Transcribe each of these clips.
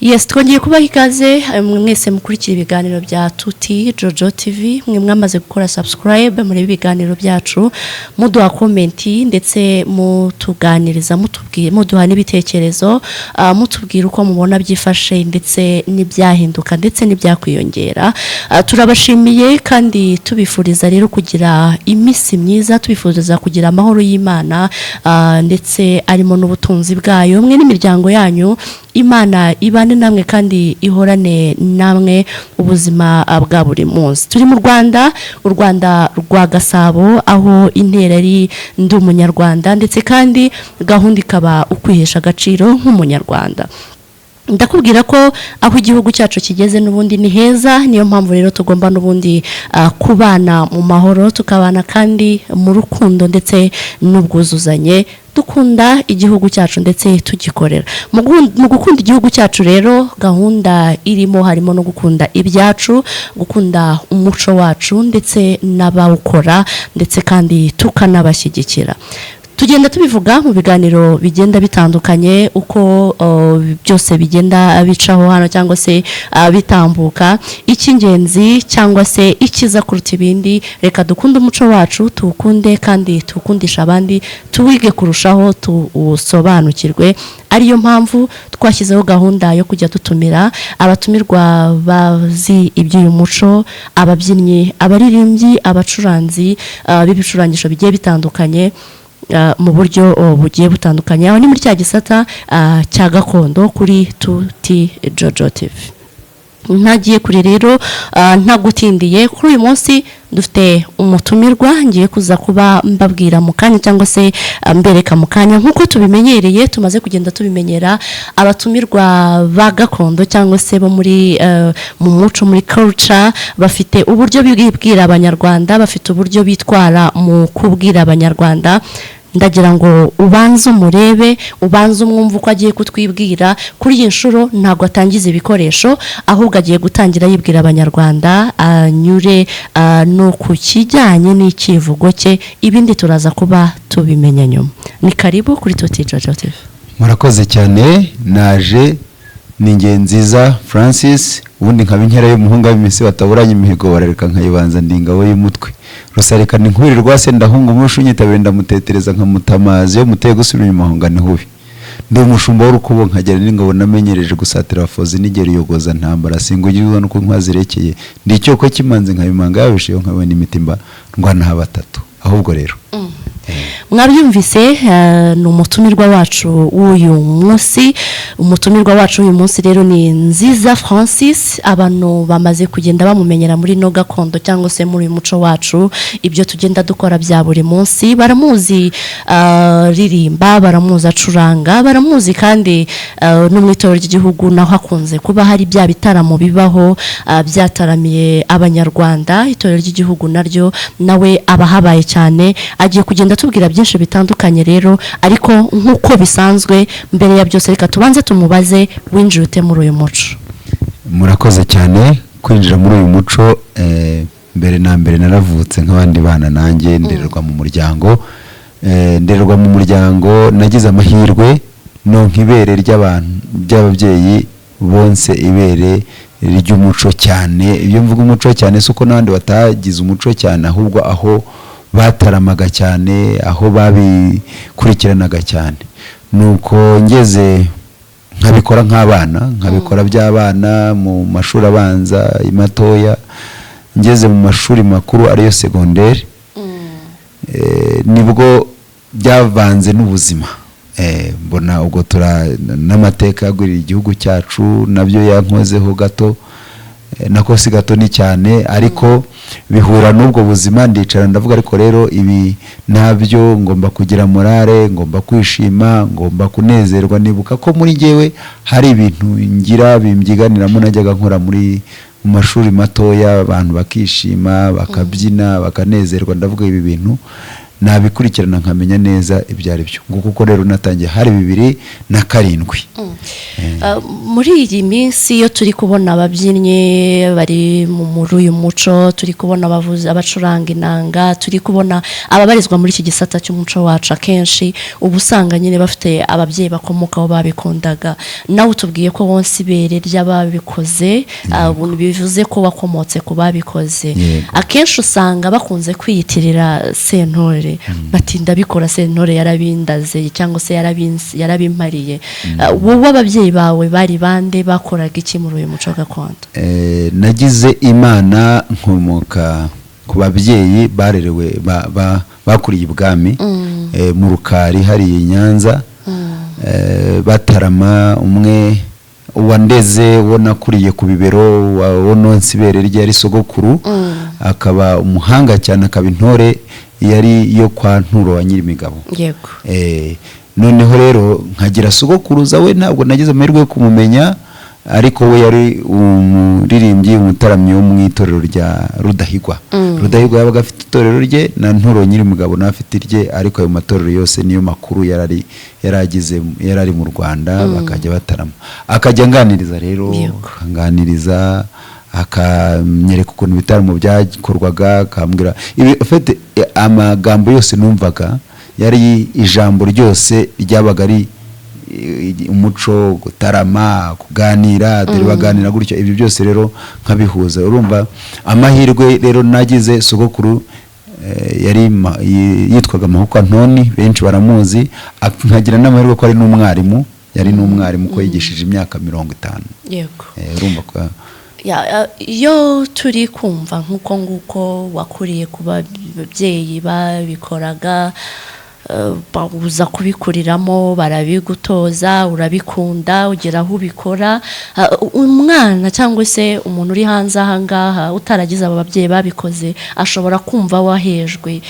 Yes, twongeye kubaha ikaze mwese mukurikira ibiganiro bya Tuti Jojo TV, mwe mwamaze gukora subscribe muri ibiganiro byacu, muduha comment ndetse mutuganiriza, mutubwiye muduha n'ibitekerezo, mutubwira uko mubona byifashe ndetse n'ibyahinduka ndetse n'ibyakwiyongera. Turabashimiye kandi tubifuriza rero kugira imisi myiza, tubifuriza kugira amahoro y'Imana ndetse arimo n'ubutunzi bwayo, mwe n'imiryango yanyu. Imana ibane namwe kandi ihorane namwe ubuzima bwa buri munsi. Turi mu Rwanda, u Rwanda rwa Gasabo, aho intera ari ndi umunyarwanda ndetse kandi gahunda ikaba ukwihesha agaciro nk'umunyarwanda. Ndakubwira ko aho igihugu cyacu kigeze n'ubundi ni heza, niyo mpamvu rero tugomba n'ubundi kubana mu mahoro, tukabana kandi mu rukundo ndetse n'ubwuzuzanye, dukunda igihugu cyacu ndetse tugikorera. Mu gukunda igihugu cyacu rero gahunda irimo harimo no gukunda ibyacu, gukunda umuco wacu ndetse n'abawukora ndetse kandi tukanabashyigikira. Tugenda tubivuga mu biganiro bigenda bitandukanye uko byose bigenda bicaho hano cyangwa se bitambuka. Icy'ingenzi cyangwa se ikiza kuruta ibindi, reka dukunde umuco wacu, tuwukunde kandi tukundisha abandi, tuwige kurushaho, tusobanukirwe. Ariyo mpamvu twashyizeho gahunda yo kujya dutumira abatumirwa bazi iby'uyu muco, ababyinnyi, abaririmbyi, abacuranzi b'ibicurangisho bigiye bitandukanye mu buryo bugiye butandukanye. Aho ni muri cya gisata cya gakondo kuri Tuti Jojo TV. Ntagiye kuri rero ntagutindiye, kuri uyu munsi dufite umutumirwa ngiye kuza kuba mbabwira mu kanya cyangwa se mbereka mu kanya. Nkuko tubimenyereye, tumaze kugenda tubimenyera, abatumirwa ba gakondo cyangwa se bo muri mu muco, muri culture, bafite uburyo bibwira abanyarwanda, bafite uburyo bitwara mu kubwira abanyarwanda. Ndagira ngo ubanze umurebe, ubanze umwumva uko agiye kutwibwira. Kuri iyi nshuro ntabwo atangiza ibikoresho, ahubwo agiye gutangira yibwira abanyarwanda, anyure no ku kijyanye n'ikivugo cye, ibindi turaza kuba tubimenya nyuma. Ni karibu kuri Tuti Jojo TV. Murakoze cyane. Naje ni Ngenziza Francis, ubundi nkaba inkera y'umuhunga w'imisi bataburanye imihigo, barareka nkayibanza ndingabo y'umutwe. Rusareka ni nkwiri rwase ndahunga umushu nyitabire ndamutetereza nkamutamazi, yo muteye gusubira inyuma ni hubi. Ndi umushumba w'urukubo nkagera n'ingabo namenyereje gusatira abafozi nigera iyogoza ntambara, singugirwa nuko nkwazirekeye. Ndi icyoko kimanze nkabimanga yabishiyo nkabona imitimba ndwana batatu. Ahubwo rero mwabyumvise, ni umutumirwa wacu w'uyu munsi. Umutumirwa wacu w'uyu munsi rero ni Nziza Francis. Abantu bamaze kugenda bamumenyera muri no gakondo cyangwa se muri muco wacu, ibyo tugenda dukora bya buri munsi. Baramuzi ririmba, baramuzi acuranga, baramuzi kandi no mu itorero ry'igihugu naho hakunze kuba hari bya bitaramo bibaho byataramiye abanyarwanda. Itorero ry'igihugu naryo nawe abahabaye cyane, agiye kugenda tubwira byinshi bitandukanye rero, ariko nkuko bisanzwe mbere ya byose reka tubanze tumubaze winjirute muri uyu muco. Murakoze cyane. Kwinjira muri uyu muco, mbere na mbere naravutse nk'abandi bana, nanjye ndererwa mu muryango, ndererwa mu muryango. Nagize amahirwe no nkibere ry'abantu by'ababyeyi bonse ibere ry'umuco cyane. Ibyo mvuga umuco cyane suko nandi batagize umuco cyane, ahubwo aho bataramaga cyane, aho babikurikiranaga cyane. Nuko ngeze nkabikora nk'abana, nkabikora by'abana mu mashuri abanza, imatoya. Ngeze mu mashuri makuru ariyo secondaire, nibwo byavanze n'ubuzima. Mbona ubwo n'amateka yagurira igihugu cyacu nabyo yankozeho gato, nako si gato ni cyane, ariko bihura n'ubwo buzima. Ndicara ndavuga ariko rero ibi nabyo ngomba kugira morale, ngomba kwishima, ngomba kunezerwa. Nibuka ko muri jewe hari ibintu ngira bimbyiganiramo najyaga nkora muri mu mashuri matoya, abantu bakishima, bakabyina, bakanezerwa. Ndavuga ibi bintu nabikurikirana nkamenya neza ibyo ari byo ngo kuko rero natangiye hari 2007. Muri iyi minsi iyo turi kubona ababyinnyi bari muri uyu muco, turi kubona abavuzi, abacuranga inanga, turi kubona ababarizwa muri iki gisata cy'umuco wacu, akenshi ubu usanga nyine bafite ababyeyi bakomokaho babikundaga. Nawe utubwiye ko wonse ibere ry'ababikoze, bivuze ko wakomotse ku babikoze. Akenshi usanga bakunze kwiyitirira sentore, bati ndabikora sentore yarabindaze cyangwa se yarabimpariye. Wowe ababyeyi bawe bari bande, bakoraga iki muri uyu muco gakondo? Nagize Imana nkomoka ku babyeyi barerewe bakuriye ibwami mu Rukari hari i Nyanza, batarama. Umwe wandeze wonakuriye ku bibero wononse ibere rye yari sogokuru, akaba umuhanga cyane, akaba intore yari yo kwa Nturo wa Nyirimigabo. Yego. Noneho rero nkagira sogokuruza we ntabwo nagize amahirwe yo kumumenya, ariko we yari umuririmbyi umutaramyi wo mu itorero rya Rudahigwa. Rudahigwa yabaga afite itorero rye na Nturo Nyirimugabo nawe afite irye, ariko ayo matorero yose niyo makuru yarari mu Rwanda, bakajya batarama. Akajya nganiriza rero, akanganiriza, akanyereka ukuntu ibitaramo byakorwaga, akambwira ufite amagambo yose numvaga yari ijambo ryose ryabaga ari umuco, gutarama, kuganira, dore baganira gutyo. Ibyo byose rero nkabihuza. Urumva amahirwe rero nagize, sogokuru yari yitwaga Mahukwa Ntoni, benshi baramuzi. Nkagira n'amahirwe ko ari n'umwarimu, yari n'umwarimu ko yigishije imyaka 50. Yego. Urumva ko iyo turi kumva nguko wakuriye ku babyeyi babikoraga, babuza kubikuriramo, barabigutoza, urabikunda, ugera aho ubikora. Umwana cyangwa se umuntu uri hanze aha ngaha utaragize aba babyeyi babikoze ashobora kumva wahejwe,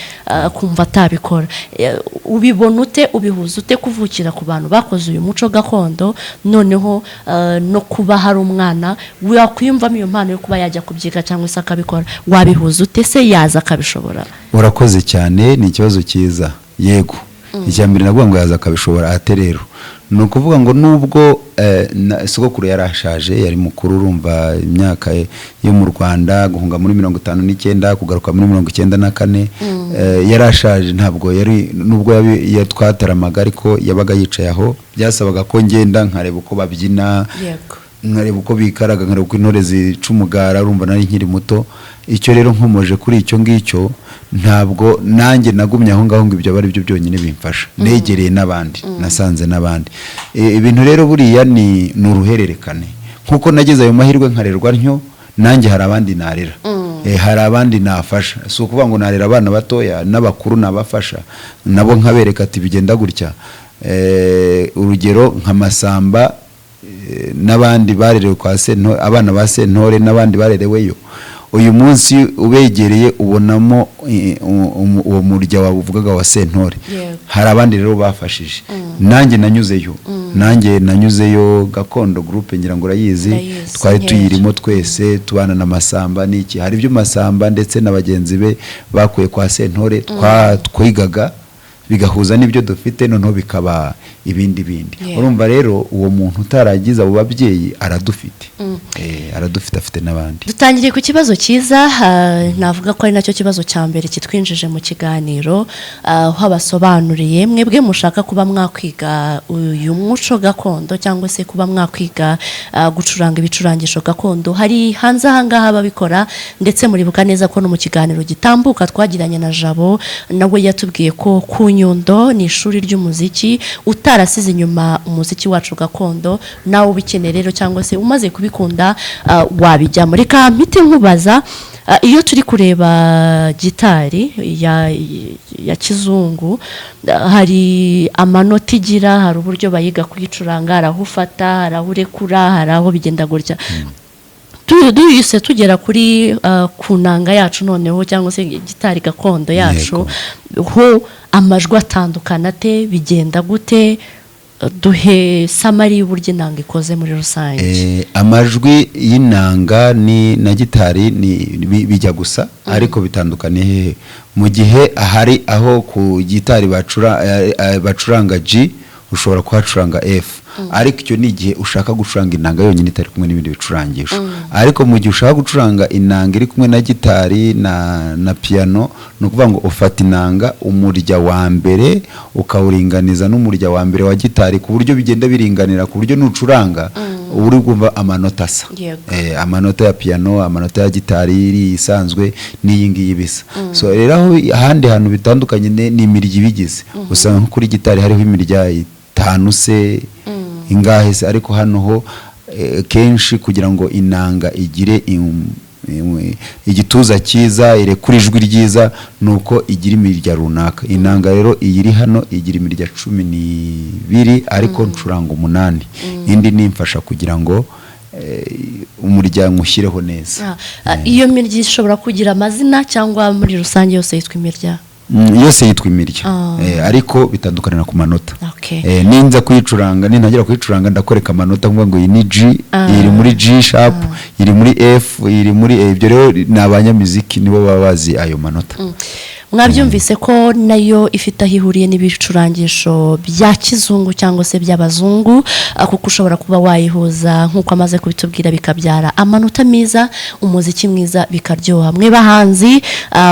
kumva atabikora. Ubibona ute, ubihuza ute kuvukira ku bantu bakoze uyu muco gakondo, noneho no kuba hari umwana wakwiyumvamo iyo mpano yo kuba yajya kubyiga cyangwa se akabikora? Wabihuza ute se yaza akabishobora? Urakoze cyane, ni ikibazo cyiza. Yego, icyambere navuga ngo yaza akabishobora. Ate rero ni ukuvuga ngo nubwo sogokuru yarashaje, yari mukuru, urumva imyaka yo mu Rwanda guhunga muri 59 kugaruka muri 94, yarashaje. Ntabwo yari, nubwo yatwataramaga, ariko yabaga yicaye aho, byasabaga ko ngenda nkareba uko babyina, nkareba uko bikaraga, nkareba uko intore zica umugara. Urumva nari nkiri muto. Icyo rero nkomoje kuri icyo ngicyo, ntabwo nanjye nagumye aho ngaho ngo ibyo bari byo byonyine bimfasha. Negereye n'abandi, nasanze n'abandi. Ibintu rero buriya ni uruhererekane. Nkuko nagize ayo mahirwe nkarerwa ntyo, nanjye hari abandi narera, hari abandi nafasha. Si ukuvuga ngo narera abana batoya, n'abakuru nabafasha nabo nkabereka ati bigenda gutya. Urugero nka Masamba n'abandi barerewe kwa Sentore, abana ba Sentore n'abandi barereweyo. Uyu munsi ubegereye ubonamo uwo murya wavugaga wa Sentore. Hari abandi rero bafashije. Nanjye nanyuzeyo Gakondo Group, ngira ngo urayizi, twari tuyirimo twese, tubana na Masamba n'iki. Hari ibyo Masamba ndetse n'abagenzi be bakuye kwa Sentore twigaga, bigahuza n'ibyo dufite, noneho bikaba ibindi. Urumva rero uwo muntu utaragize abo babyeyi aradufite. Aradufite, afite n'abandi. Dutangiriye ku kibazo cyiza, navuga ko ari nacyo kibazo cya mbere kitwinjije mu kiganiro, aho abasobanuriye mwebwe mushaka kuba mwakwiga uyu muco gakondo cyangwa se kuba mwakwiga gucuranga ibicurangisho gakondo. Hari hanze aha ngaha babikora, ndetse muribuka neza ko no mu kiganiro gitambuka twagiranye na Jabo, nawe yatubwiye ko ku Nyundo ni ishuri ry'umuziki, utarasize inyuma umuziki wacu gakondo. Nawe ubikeneye rero cyangwa se umaze kubikunda, wabijyamo. Reka mpite nkubaza, iyo turi kureba gitari ya kizungu, hari amanota igira, hari uburyo bayiga kuyicuranga, hari aho ufata, hari aho urekura, hari aho bigenda gutya. Tuyise tugera kuri kunanga yacu noneho, cyangwa se gitari gakondo yacu, ho amajwi atandukana te, bigenda gute? duhe samari y'uburyo inanga ikoze muri rusange. Amajwi y'inanga ni na gitari bijya gusa ariko bitandukanye hehe mu gihe ahari aho ku gitari bacuranga G ushobora kuhacuranga F ariko icyo ni igihe ushaka gucuranga inanga yonyine itari kumwe n'ibindi bicurangisho ariko mu gihe ushaka gucuranga inanga iri kumwe na gitari na piano no kuvuga ngo ufata inanga umurya wa mbere ukawuringaniza n'umurya wa mbere wa gitari ku buryo bigenda biringanira ku buryo nucuranga uri kumva amanota asa amanota ya piano amanota ya gitari iri isanzwe n'iyi ngiyi bisa so rero aho ahandi hantu bitandukanye ni imirya ibigize usanga nko kuri gitari hariho imirya 5 se ingahe se ariko hano ho kenshi kugira ngo inanga igire igituza cyiza irekura ijwi ryiza nuko igira imirya runaka inanga rero iyiri hano igira imirya 12 ariko ncuranga 8 indi nimfasha kugira ngo umuryango ushyireho neza. Iyo mirya ishobora kugira amazina cyangwa muri rusange yose yitwa imirya? Yose yitwa imirya ariko bitandukanira ku manota. Ninza kuyicuranga ninagera kuyicuranga ndakoreka amanota ngo ngo iyi ni G iri muri G sharp iri muri F iri muri A ibyo rero n'abanyamuziki nibo baba bazi ayo manota. Mwabyumvise ko nayo ifite ahihuriye n'ibicurangisho bya kizungu cyangwa se by'abazungu kuko ushobora kuba wayihuza nkuko amaze kubitubwira bikabyara amanota meza umuziki mwiza bikaryoha. Mwe bahanzi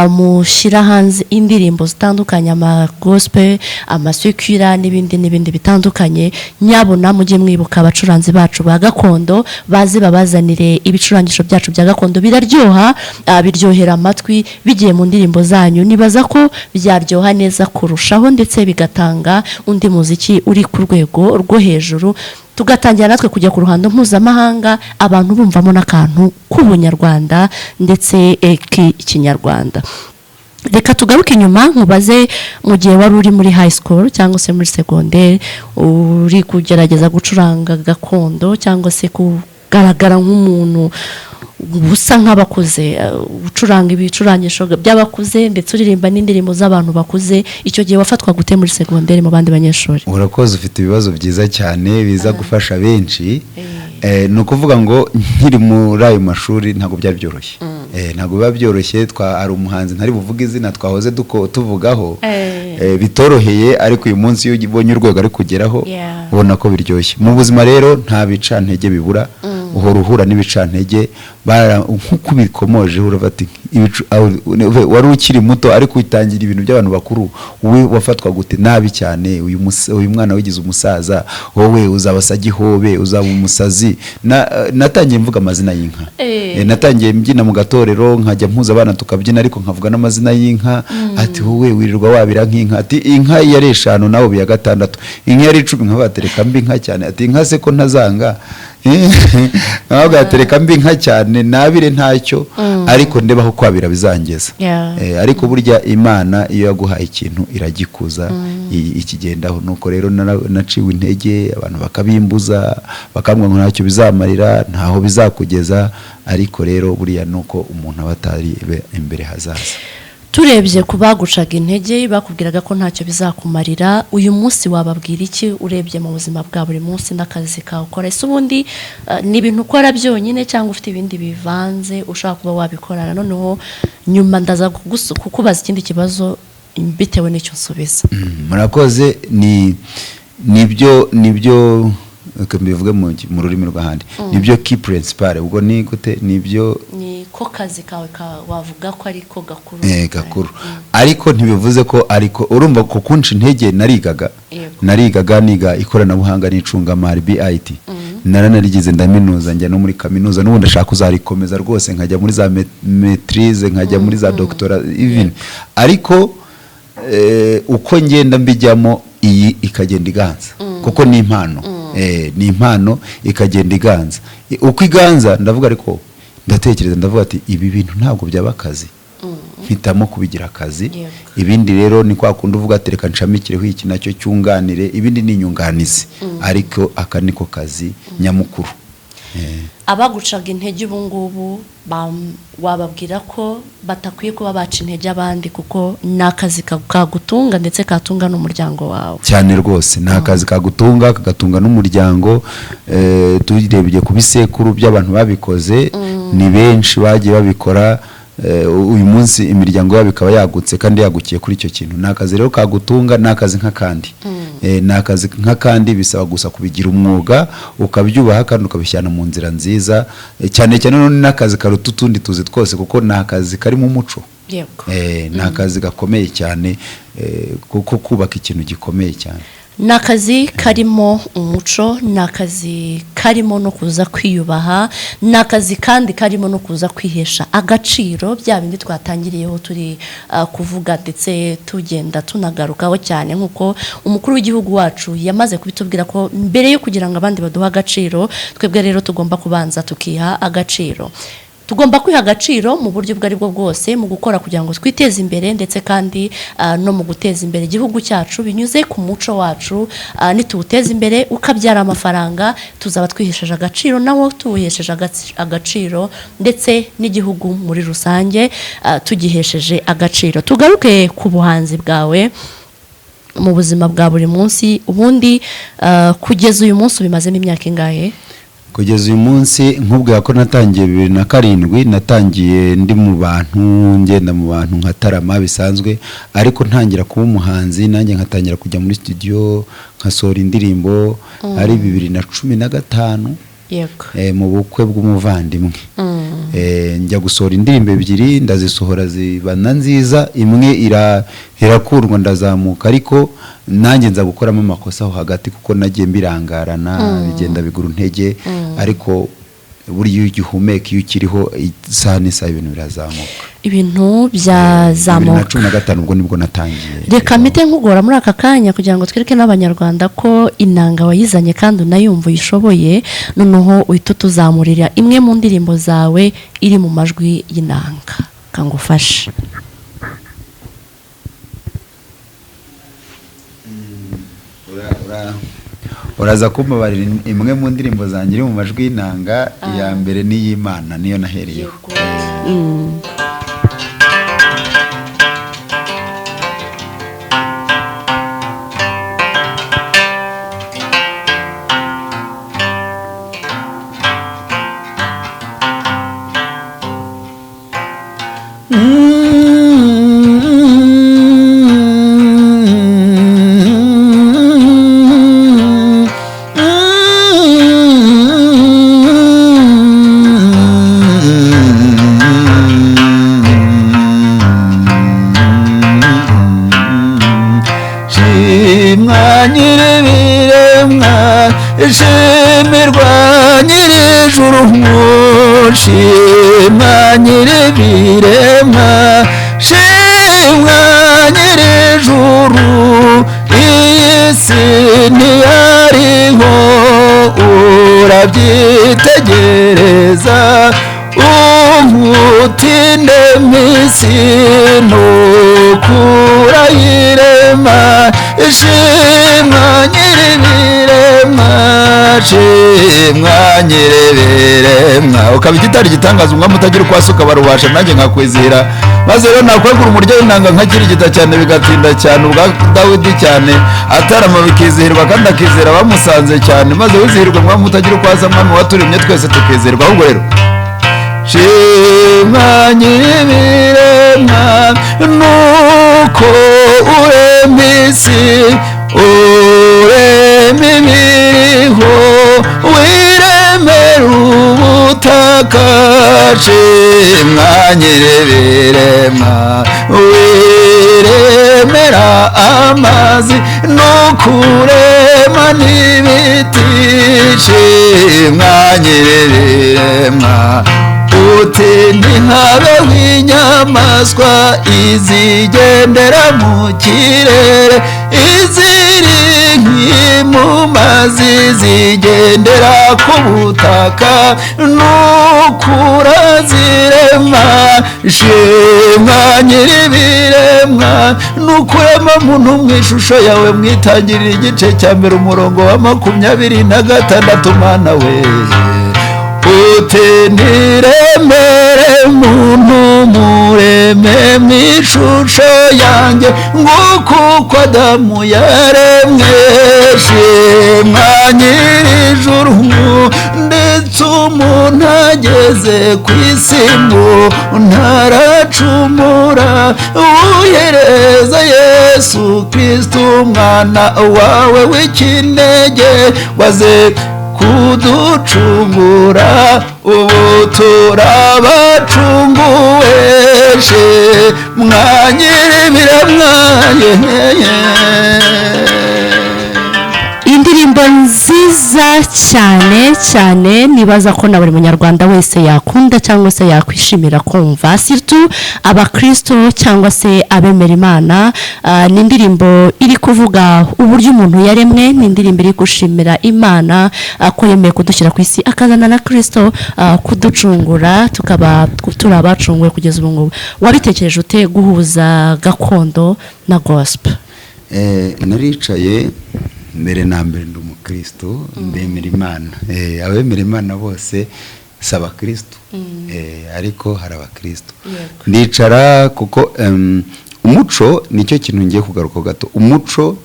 mushira hanze indirimbo zitandukanye ama gospel amasukira n'ibindi bitandukanye nyabona mujye mwibuka abacuranzi bacu ba gakondo bazi babazanire ibicurangisho byacu bya gakondo biraryoha biryohera amatwi bigiye mu ndirimbo zanyu nibaza ko byaryoha neza kurushaho ndetse bigatanga undi muziki uri ku rwego rwo hejuru tugatangira natwe kujya ku ruhando mpuzamahanga abantu bumvamo n'akantu k'ubunyarwanda ndetse ikinyarwanda. Reka tugaruke inyuma nkubaze mu gihe wari uri muri high school cyangwa se muri secondaire uri kugerageza gucuranga gakondo cyangwa se kugaragara nk'umuntu busa nk'abakuze ucuranga ibicurangisho by'abakuze ndetse uririmba n'indirimbo z'abantu bakuze icyo gihe wafatwa gute muri secondaire mu bandi banyeshuri? Urakoze ufite ibibazo byiza cyane biza gufasha benshi no kuvuga ngo nkiri muri ayo mashuri ntago byari byoroshye ntago biba byoroshye ari umuhanzi ntari buvuga izina twahoze tuvugaho bitoroheye ariko uyu munsi iyo ubonye urwego ari kugeraho ubona ko biryoshye mu buzima rero nta bicantege bibura uhora uhura n'ibicantege nk'uko bikomoje urafata wari ukiri muto ariko utangira ibintu by'abantu bakuru wowe wafatwa gute nabi cyane uyu mwana wigize umusaza wowe uzabasa gihobe uzaba umusazi natangiye mvuga amazina y'inka natangiye mbyina mu gatorero nkajya mpuza abana tukabyina ariko nkavuga n'amazina y'inka ati wowe wirirwa wabira nk'inka ati inka yari 5 nawe biya 6 inka yari 10 nkabatereka mbi inka cyane ati inka se ko ntazanga nagatereka mbi nka cyane nabire ntacyo ariko ndebaho kwabira bizangeza ariko burya Imana iyo yaguhaye ikintu iragikuza ikigendaho nuko rero naciwe intege abantu bakabimbuza bakambwa ngo ntacyo bizamarira ntaho bizakugeza ariko rero buriya nuko umuntu abatari imbere hazaza. Turebye kubagucaga intege bakubwiraga ko ntacyo bizakumarira uyu munsi wababwira iki urebye mu buzima bwa buri munsi n'akazi kawe ukora ese ubundi ni ibintu ukora byonyine cyangwa ufite ibindi bivanze ushaka kuba wabikorana noneho nyuma ndaza kukubaza ikindi kibazo bitewe n'icyo nsubiza. Murakoze nibyo mbivuge mu rurimi rw'ahandi nibyo key principal ubwo ni gute nibyo ko kazi kawe wavuga ko ariko gakuru gakuru ariko ntibivuze ko ariko urumva ko kunshi intege narigaga niga ikoranabuhanga n'icungamari BIT naranagize ndaminuza njya no muri kaminuza n'ubundi ndashaka kuzarikomeza rwose nkajya muri za maîtrise nkajya muri za doctorat even ariko uko ngenda mbijyamo iyi ikagenda iganza kuko ni impano ni impano ikagenda iganza uko iganza ndavuga ariko ndatekereza ndavuga ati ibi bintu ntabwo byaba akazi mpitamo kubigira akazi ibindi rero ni kwa kundi uvuga tereka ncamikireho iki nacyo cyunganire ibindi ni inyunganizi ariko aka niko kazi nyamukuru. abagucaga intege ubu ngubu wababwira ko batakwiye kuba baca intege abandi kuko ni akazi kagutunga ndetse katunga n'umuryango wawe cyane rwose ni akazi kagutunga kagatunga n'umuryango turebye ku bisekuru by'abantu babikoze ni benshi bagiye babikora uyu munsi imiryango yabo ikaba yagutse kandi yagukiye kuri icyo kintu ni akazi rero kagutunga ni akazi nk'akandi ni akazi nk'akandi bisaba gusa kubigira umwuga ukabyubaha kandi ukabishyana mu nzira nziza cyane cyane n'akazi karuta utundi tuzi twose kuko ni akazi karimo umuco ni akazi gakomeye cyane kuko kubaka ikintu gikomeye cyane ni akazi karimo umuco ni akazi karimo no kuza kwiyubaha ni akazi kandi karimo no kuza kwihesha agaciro bya bindi twatangiriyeho turi kuvuga ndetse tugenda tunagarukaho cyane nk'uko umukuru w'igihugu wacu yamaze kubitubwira ko mbere yo kugira ngo abandi baduha agaciro twebwe rero tugomba kubanza tukiha agaciro tugomba kwiha agaciro mu buryo bwo ari bwo bwose mu gukora kugira ngo twiteze imbere ndetse kandi no mu guteza imbere igihugu cyacu binyuze ku muco wacu nituwuteza imbere ukabyara amafaranga tuzaba twihesheje agaciro nawo tuwuhesheje agaciro ndetse n'igihugu muri rusange tugihesheje agaciro tugaruke ku buhanzi bwawe mu buzima bwa buri munsi ubundi kugeza uyu munsi ubimazemo imyaka ingahe kugeza uyu munsi nkubwira ko natangiye 2007 natangiye ndi mu bantu ngenda mu bantu nkatarama bisanzwe ariko ntangira kuba umuhanzi nanjye nkatangira kujya muri studio nkasohora indirimbo ari 2015 yego mu bukwe bw'umuvandimwe njya gusohora indirimbo ebyiri ndazisohora zibana nziza imwe irakundwa ndazamuka ariko nanjye nza gukoramo amakosa aho hagati kuko nagiye mbirangarana bigenda bigura intege ariko buriya iyo ugihumeka iyo ukiriho isaha n'isaha ibintu birazamuka ibintu byazamuka 2015 ubwo nibwo natangiye reka mpite nkugora muri aka kanya kugira ngo twereke n'abanyarwanda ko inanga wayizanye kandi unayumva uyishoboye noneho uhita tuzamurira imwe mu ndirimbo zawe iri mu majwi y'inanga kangufashe uraza kumbabarira imwe mu ndirimbo zanjye iri mu majwi y'inanga iya mbere n'iy'Imana niyo nahereyeho shemerwa nyir'ijuru shimwa nyir'ibiremwa shimwa nyir'ijuru iyi si ntiyariho urabyitegereza umutinde misi nukurayirema shimwa nyir'ibiremwa shimwa nyir'ibiremwa ukaba igitari gitangaza umwami utagira uko asuka barubasha nanjye nkakwizihira maze rero nakwegura umuryo w'inanga nkakirigita cyane bigatinda cyane ubwa Dawidi cyane atarama bikizihirwa kandi akizera bamusanze cyane maze wizihirwe umwami utagira uko asa mwami waturemye twese tukizihirwa ahubwo rero shimwa nyir'ibiremwa nuko urema isi urema ibiriho wiremera ubutaka shimwa nyir'ibiremwa wiremera amazi nukurema n'ibiti shimwa nyir'ibiremwa uti ntihabeho inyamaswa izigendera mu kirere iziri mu mazi zigendera ku butaka nukura zirema shimwa nyir'ibiremwa nukurema muntu mu ishusho yawe mwitangirira igice cya mbere umurongo wa 26 mana we uti niremere muntu mureme mu ishusho yanjye nguko uko Adamu yaremwe shimwa nyir'ijuru ndetse umuntu ageze ku isi ntaracumura uhereza Yesu Kristo umwana wawe w'ikinege waze kuducungura ubu turabacunguwe mwanyiribira indirimbo nziza cyane nibaza ko na buri munyarwanda wese yakunda cyangwa se yakwishimira kumva surtout abakristo cyangwa se abemera Imana. Ni indirimbo iri kuvuga uburyo umuntu yaremwe, ni indirimbo iri gushimira Imana ko yemeye kudushyira ku isi akazana na Kristo kuducungura tukaba turabacunguwe kugeza ubu ngubu. Wabitekereje ute guhuza gakondo na gospel? Naricaye mbere na mbere ndi umukristo ndemera Imana. Abemera Imana bose si abakristo, ariko hari abakristo. Ndicara kuko umuco nicyo kintu ngiye kugaruka gato. Umuco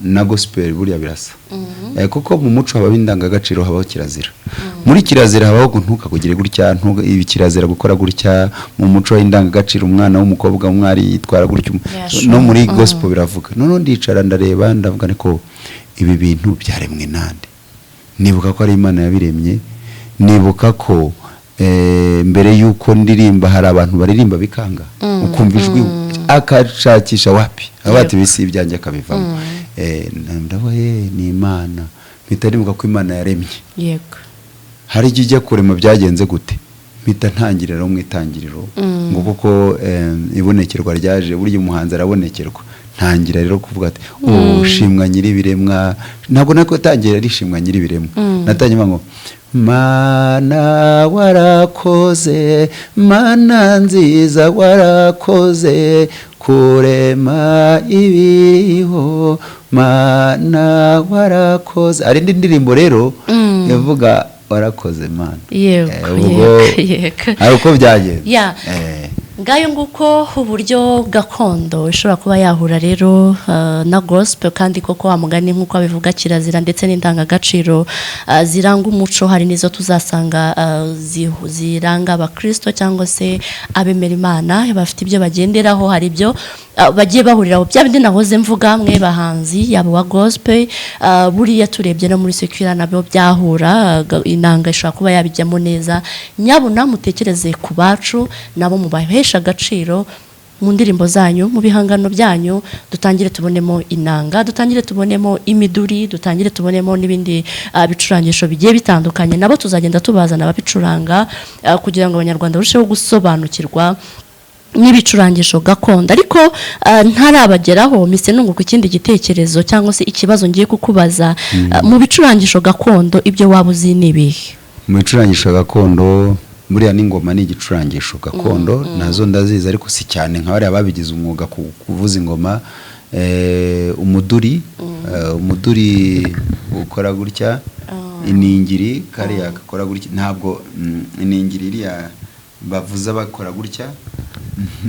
na gospel buriya birasa, kuko mu muco haba indangagaciro, habaho kirazira. Muri kirazira habaho ntukakugire gutya, ibi kirazira gukora gutya. Mu muco indangagaciro umwana w'umukobwa umwari yitwara gutya, no muri gospel biravuga. None ndicara ndareba ndavuga ko ibi bintu byaremwe nande. Nibuka ko ari Imana yabiremye, nibuka ko mbere yuko ndirimba hari abantu baririmba bikanga, ukumva ijwi akashakisha wapi abati bisi ibyanjye akabivamo. Ndabaye ni Imana, mpita nibuka ko Imana yaremye. Yego, hari ijya kurema byagenze gute, mpita ntangirira mu itangiriro ngo kuko ibonekerwa ryaje, burya umuhanzi arabonekerwa. Ntangira rero kuvuga ati ushimwa nyir'ibiremwa, ntabwo nako tangira rishimwa nyir'ibiremwa. Natangira ngo Mana warakoze, Mana nziza warakoze kurema ibiriho, Mana warakoze. Ari indi ndirimbo rero yavuga warakoze Mana. yego ari uko byagenze. ngayo nguko uburyo gakondo ishobora kuba yahura rero na gospel, kandi koko amugani nk'uko abivuga kirazira ndetse n'indangagaciro ziranga umuco. Hari nizo tuzasanga ziranga abakristo cyangwa se abemera Imana, bafite ibyo bagenderaho, hari ibyo bagiye bahuriraho. Bya bindi nahoze mvuga mwe bahanzi yabo wa gospel, buriya turebye no muri secular nabyo byahura, inanga ishobora kuba yabijyamo neza. Nyabuna mutekereze ku bacu nabo mubahesha agaciro mu ndirimbo zanyu, mu bihangano byanyu. Dutangire tubonemo inanga, dutangire tubonemo imiduri, dutangire tubonemo n'ibindi bicurangisho bigiye bitandukanye. Nabo tuzagenda tubazana ababicuranga kugira ngo abanyarwanda barusheho gusobanukirwa n'ibicurangisho gakondo. Ariko ntarabageraho mise nunguka ikindi gitekerezo cyangwa se ikibazo ngiye kukubaza. Mu bicurangisho gakondo ibyo waba uzi nibihe? Mu bicurangisho gakondo buriya n'ingoma ni igicurangisho gakondo, nazo ndazizi ariko si cyane nka bariya babigize umwuga kuvuza ingoma. Umuduri ukora gutya, iningiri kariya gakora gutya, ntabwo iningiri iriya bavuza bakora gutya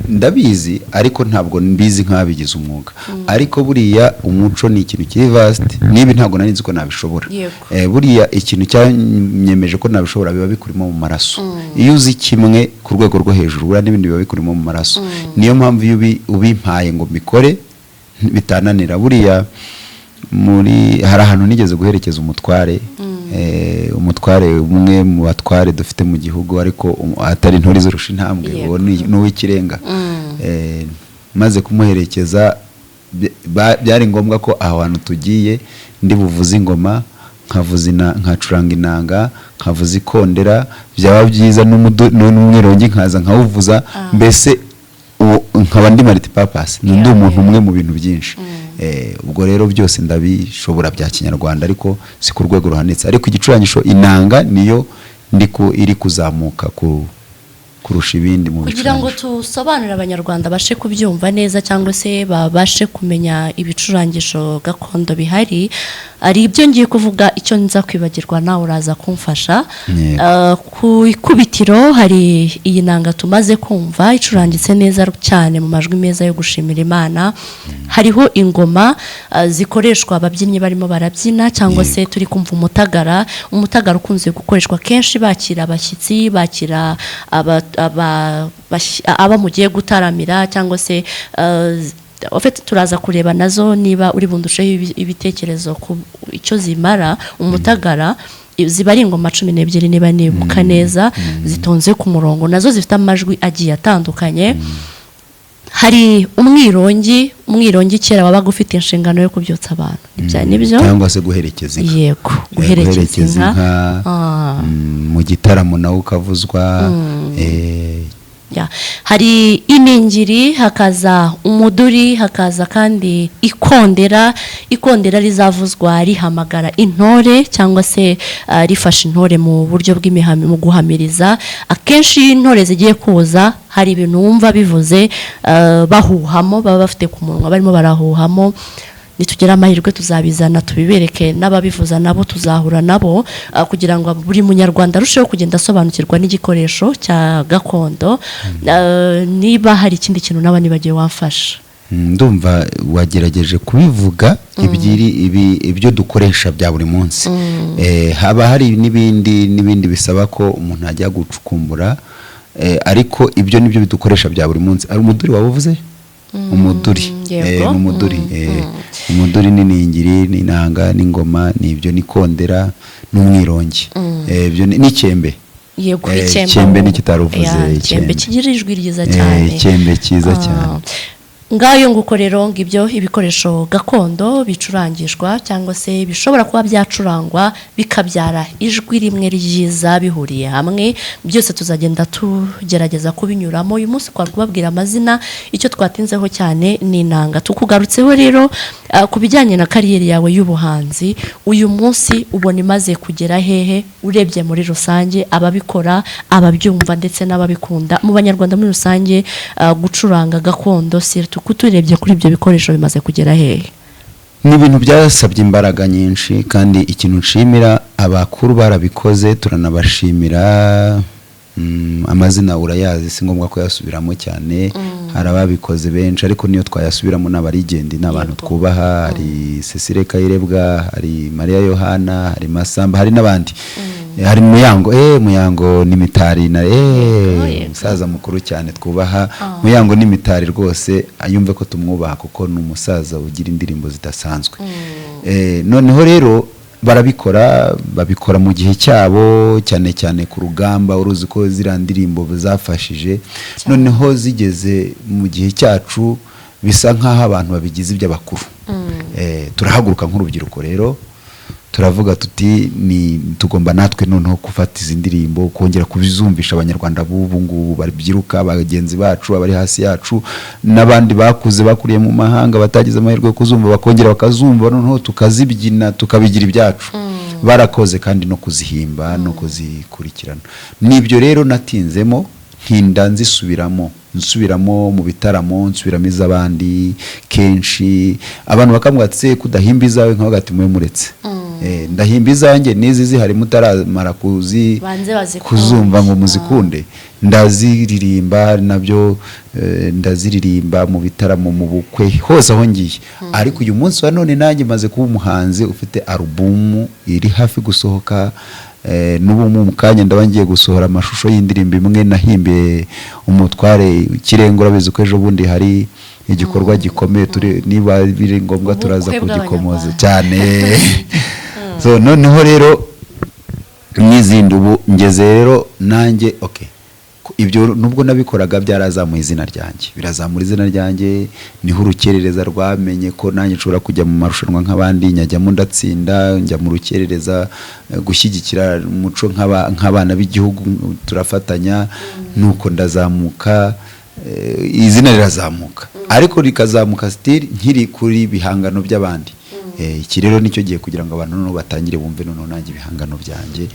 ndabizi, ariko ntabwo mbizi nk'abigize umwuga. Ariko buriya umuco ni ikintu kiri vast, nibi ntabwo nari nzi ko nabishobora. Buriya ikintu cyanyemeje ko nabishobora biba bikurimo mu maraso. Iyo uzi kimwe ku rwego rwo hejuru, buriya n'ibindi biba bikurimo mu maraso. Niyo mpamvu iyo ubimpaye ngo mbikore bitananira. Buriya hari ahantu nigeze guherekeza umutware, umutware umwe mu batware dufite mu gihugu, ariko atari intore zirusha intambwe, n'uw'ikirenga. Maze kumuherekeza byari ngombwa ko aho hantu tugiye ndi buvuze ingoma, nkacuranga inanga, nkavuza ikondera, byaba byiza n'umwirongi nkaza nkawuvuza, mbese nkaba ndi multipurpose, ndi umuntu umwe mu bintu byinshi. Ubwo rero byose ndabishobora bya kinyarwanda, ariko si ku rwego ruhanitse. Ariko igicurangisho inanga niyo iri kuzamuka kurusha ibindi mu kugira ngo bicurangisho. tusobanurire abanyarwanda bashe kubyumva neza cyangwa se babashe kumenya ibicurangisho gakondo bihari, ari ibyo ngiye kuvuga, icyo nza kwibagirwa nawe uraza kumfasha. Ku ikubitiro hari iyi nanga tumaze kumva icurangitse neza cyane mu majwi meza yo gushimira Imana. Hariho ingoma zikoreshwa ababyinnyi barimo barabyina cyangwa se turi kumva umutagara ukunze gukoreshwa kenshi bakira abashyitsi, bakira aba mugiye gutaramira cyangwa se turaza kureba nazo niba uri bundusheho ibitekerezo ku icyo zimara. Umutagara ziba ari ingoma 12 niba nibuka neza, zitonze ku murongo, nazo zifite amajwi agiye atandukanye. Hari umwirongi kera wabaga ufite inshingano yo kubyutsa abantu, nibyo cyangwa se guherekeza inka. Yego, guherekeza inka mu gitaramo nawe ukavuzwa. Hari iningiri, hakaza umuduri, hakaza kandi ikondera rizavuzwa rihamagara intore cyangwa se rifasha intore mu buryo mu guhamiriza. Akenshi intore zigiye kuza hari ibintu wumva bivuze bahuhamo, baba bafite ku munwa barimo barahuhamo. Nitugera amahirwe tuzabizana tubibereke n'ababivuza nabo tuzahura nabo, kugira ngo buri munyarwanda arusheho kugenda asobanukirwa n'igikoresho cya gakondo. Niba hari ikindi kintu naba nibagiye wamfasha. Ndumva wagerageje kubivuga ibyo dukoresha bya buri munsi. Haba hari n'ibindi bisaba ko umuntu ajya gucukumbura, ariko ibyo nibyo bidukoresha bya buri munsi. Ari umuduri wabuvuze? Umuduri umuduri n'iningiri n'inanga n'ingoma n'ibyo n'ikondera n'umwirongi, ibyo n'icyembe. Yego, icyembe n'ikitaruvuze. Icyembe kigira ijwi ryiza cyane, icyembe cyiza cyane. Ngayo nguko rero ngibyo ibikoresho gakondo bicurangishwa cyangwa se bishobora kuba byacurangwa bikabyara ijwi rimwe ryiza bihuriye hamwe. Byose tuzagenda tugerageza kubinyuramo. Uyu munsi kwa kubabwira amazina, icyo twatinzeho cyane ni inanga. Tukugarutseho rero ku bijyanye na kariyeri yawe y'ubuhanzi, uyu munsi ubona imaze kugera hehe urebye muri rusange, ababikora, ababyumva ndetse n'ababikunda mu banyarwanda muri rusange? Gucuranga gakondo kuturebye kuri ibyo bikoresho bimaze kugera hehe? Ni ibintu byasabye imbaraga nyinshi, kandi ikintu nshimira abakuru barabikoze, turanabashimira. Amazina urayazi, si ngombwa ko yasubiramo cyane. Hari ababikoze benshi, ariko niyo twayasubiramo n'abarigendi n'abantu twubaha. Hari Cecile Kayirebwa, hari Maria Yohana, hari Masamba, hari n'abandi. Hari Muyango n'imitari na umusaza mukuru cyane twubaha. Muyango n'imitari rwose ayumve ko tumwubaha kuko ni umusaza ugira indirimbo zidasanzwe. Noneho rero babikora mu gihe cyabo, cyane cyane ku rugamba. Uruzi ko ziriya ndirimbo zafashije, noneho zigeze mu gihe cyacu bisa nk'aho abantu babigize iby'abakuru. Turahaguruka nk'urubyiruko rero turavuga tuti tugomba natwe noneho gufata izi ndirimbo, kongera kubizumvisha abanyarwanda b'ubu ngubu babyiruka, bagenzi bacu abari hasi yacu, n'abandi bakuze bakuriye mu mahanga batagize amahirwe yo kuzumva, bakongera bakazumva, noneho tukazibyina tukabigira ibyacu. Barakoze kandi no kuzihimba no kuzikurikirana. Nibyo rero natinzemo, ntinda nsubiramo mu bitaramo, nsubiramo iz'abandi kenshi. Abantu bakambwira ati kudahimba izawe, nkaho gati mwe muretse. Ndahimba izanjye n'izi zihari mutaramara kuzumva ngo muzikunde. Ndaziririmba nabyo, ndaziririmba mu bitaramo, mu bukwe, hose aho ngiye. Ariko uyu munsi wa none nanjye maze kuba umuhanzi ufite alubumu iri hafi gusohoka. N'ubu mu kanya ndaba ngiye gusohora amashusho y'indirimbo imwe nahimbiye umutware Kirengo. Urabizi ko ejo bundi hari igikorwa gikomeye, niba biri ngombwa turaza kugikomoza cyane. So noneho rero n'izindi ubu ngeze rero nanjye ibyo nubwo nabikoraga byarazamuye izina ryanjye, birazamura izina ryanjye. Niho urukerereza rwamenye ko nanjye nshobora kujya mu marushanwa nk'abandi, nyajyamo ndatsinda, njya mu rukerereza gushyigikira umuco nk'abana b'igihugu, turafatanya. Nuko ndazamuka, izina rirazamuka, ariko rikazamuka still nkiri kuri bihangano by'abandi. iki rero nicyo gihe kugira ngo abantu noneho batangire bumve noneho nanjye ibihangano byanjye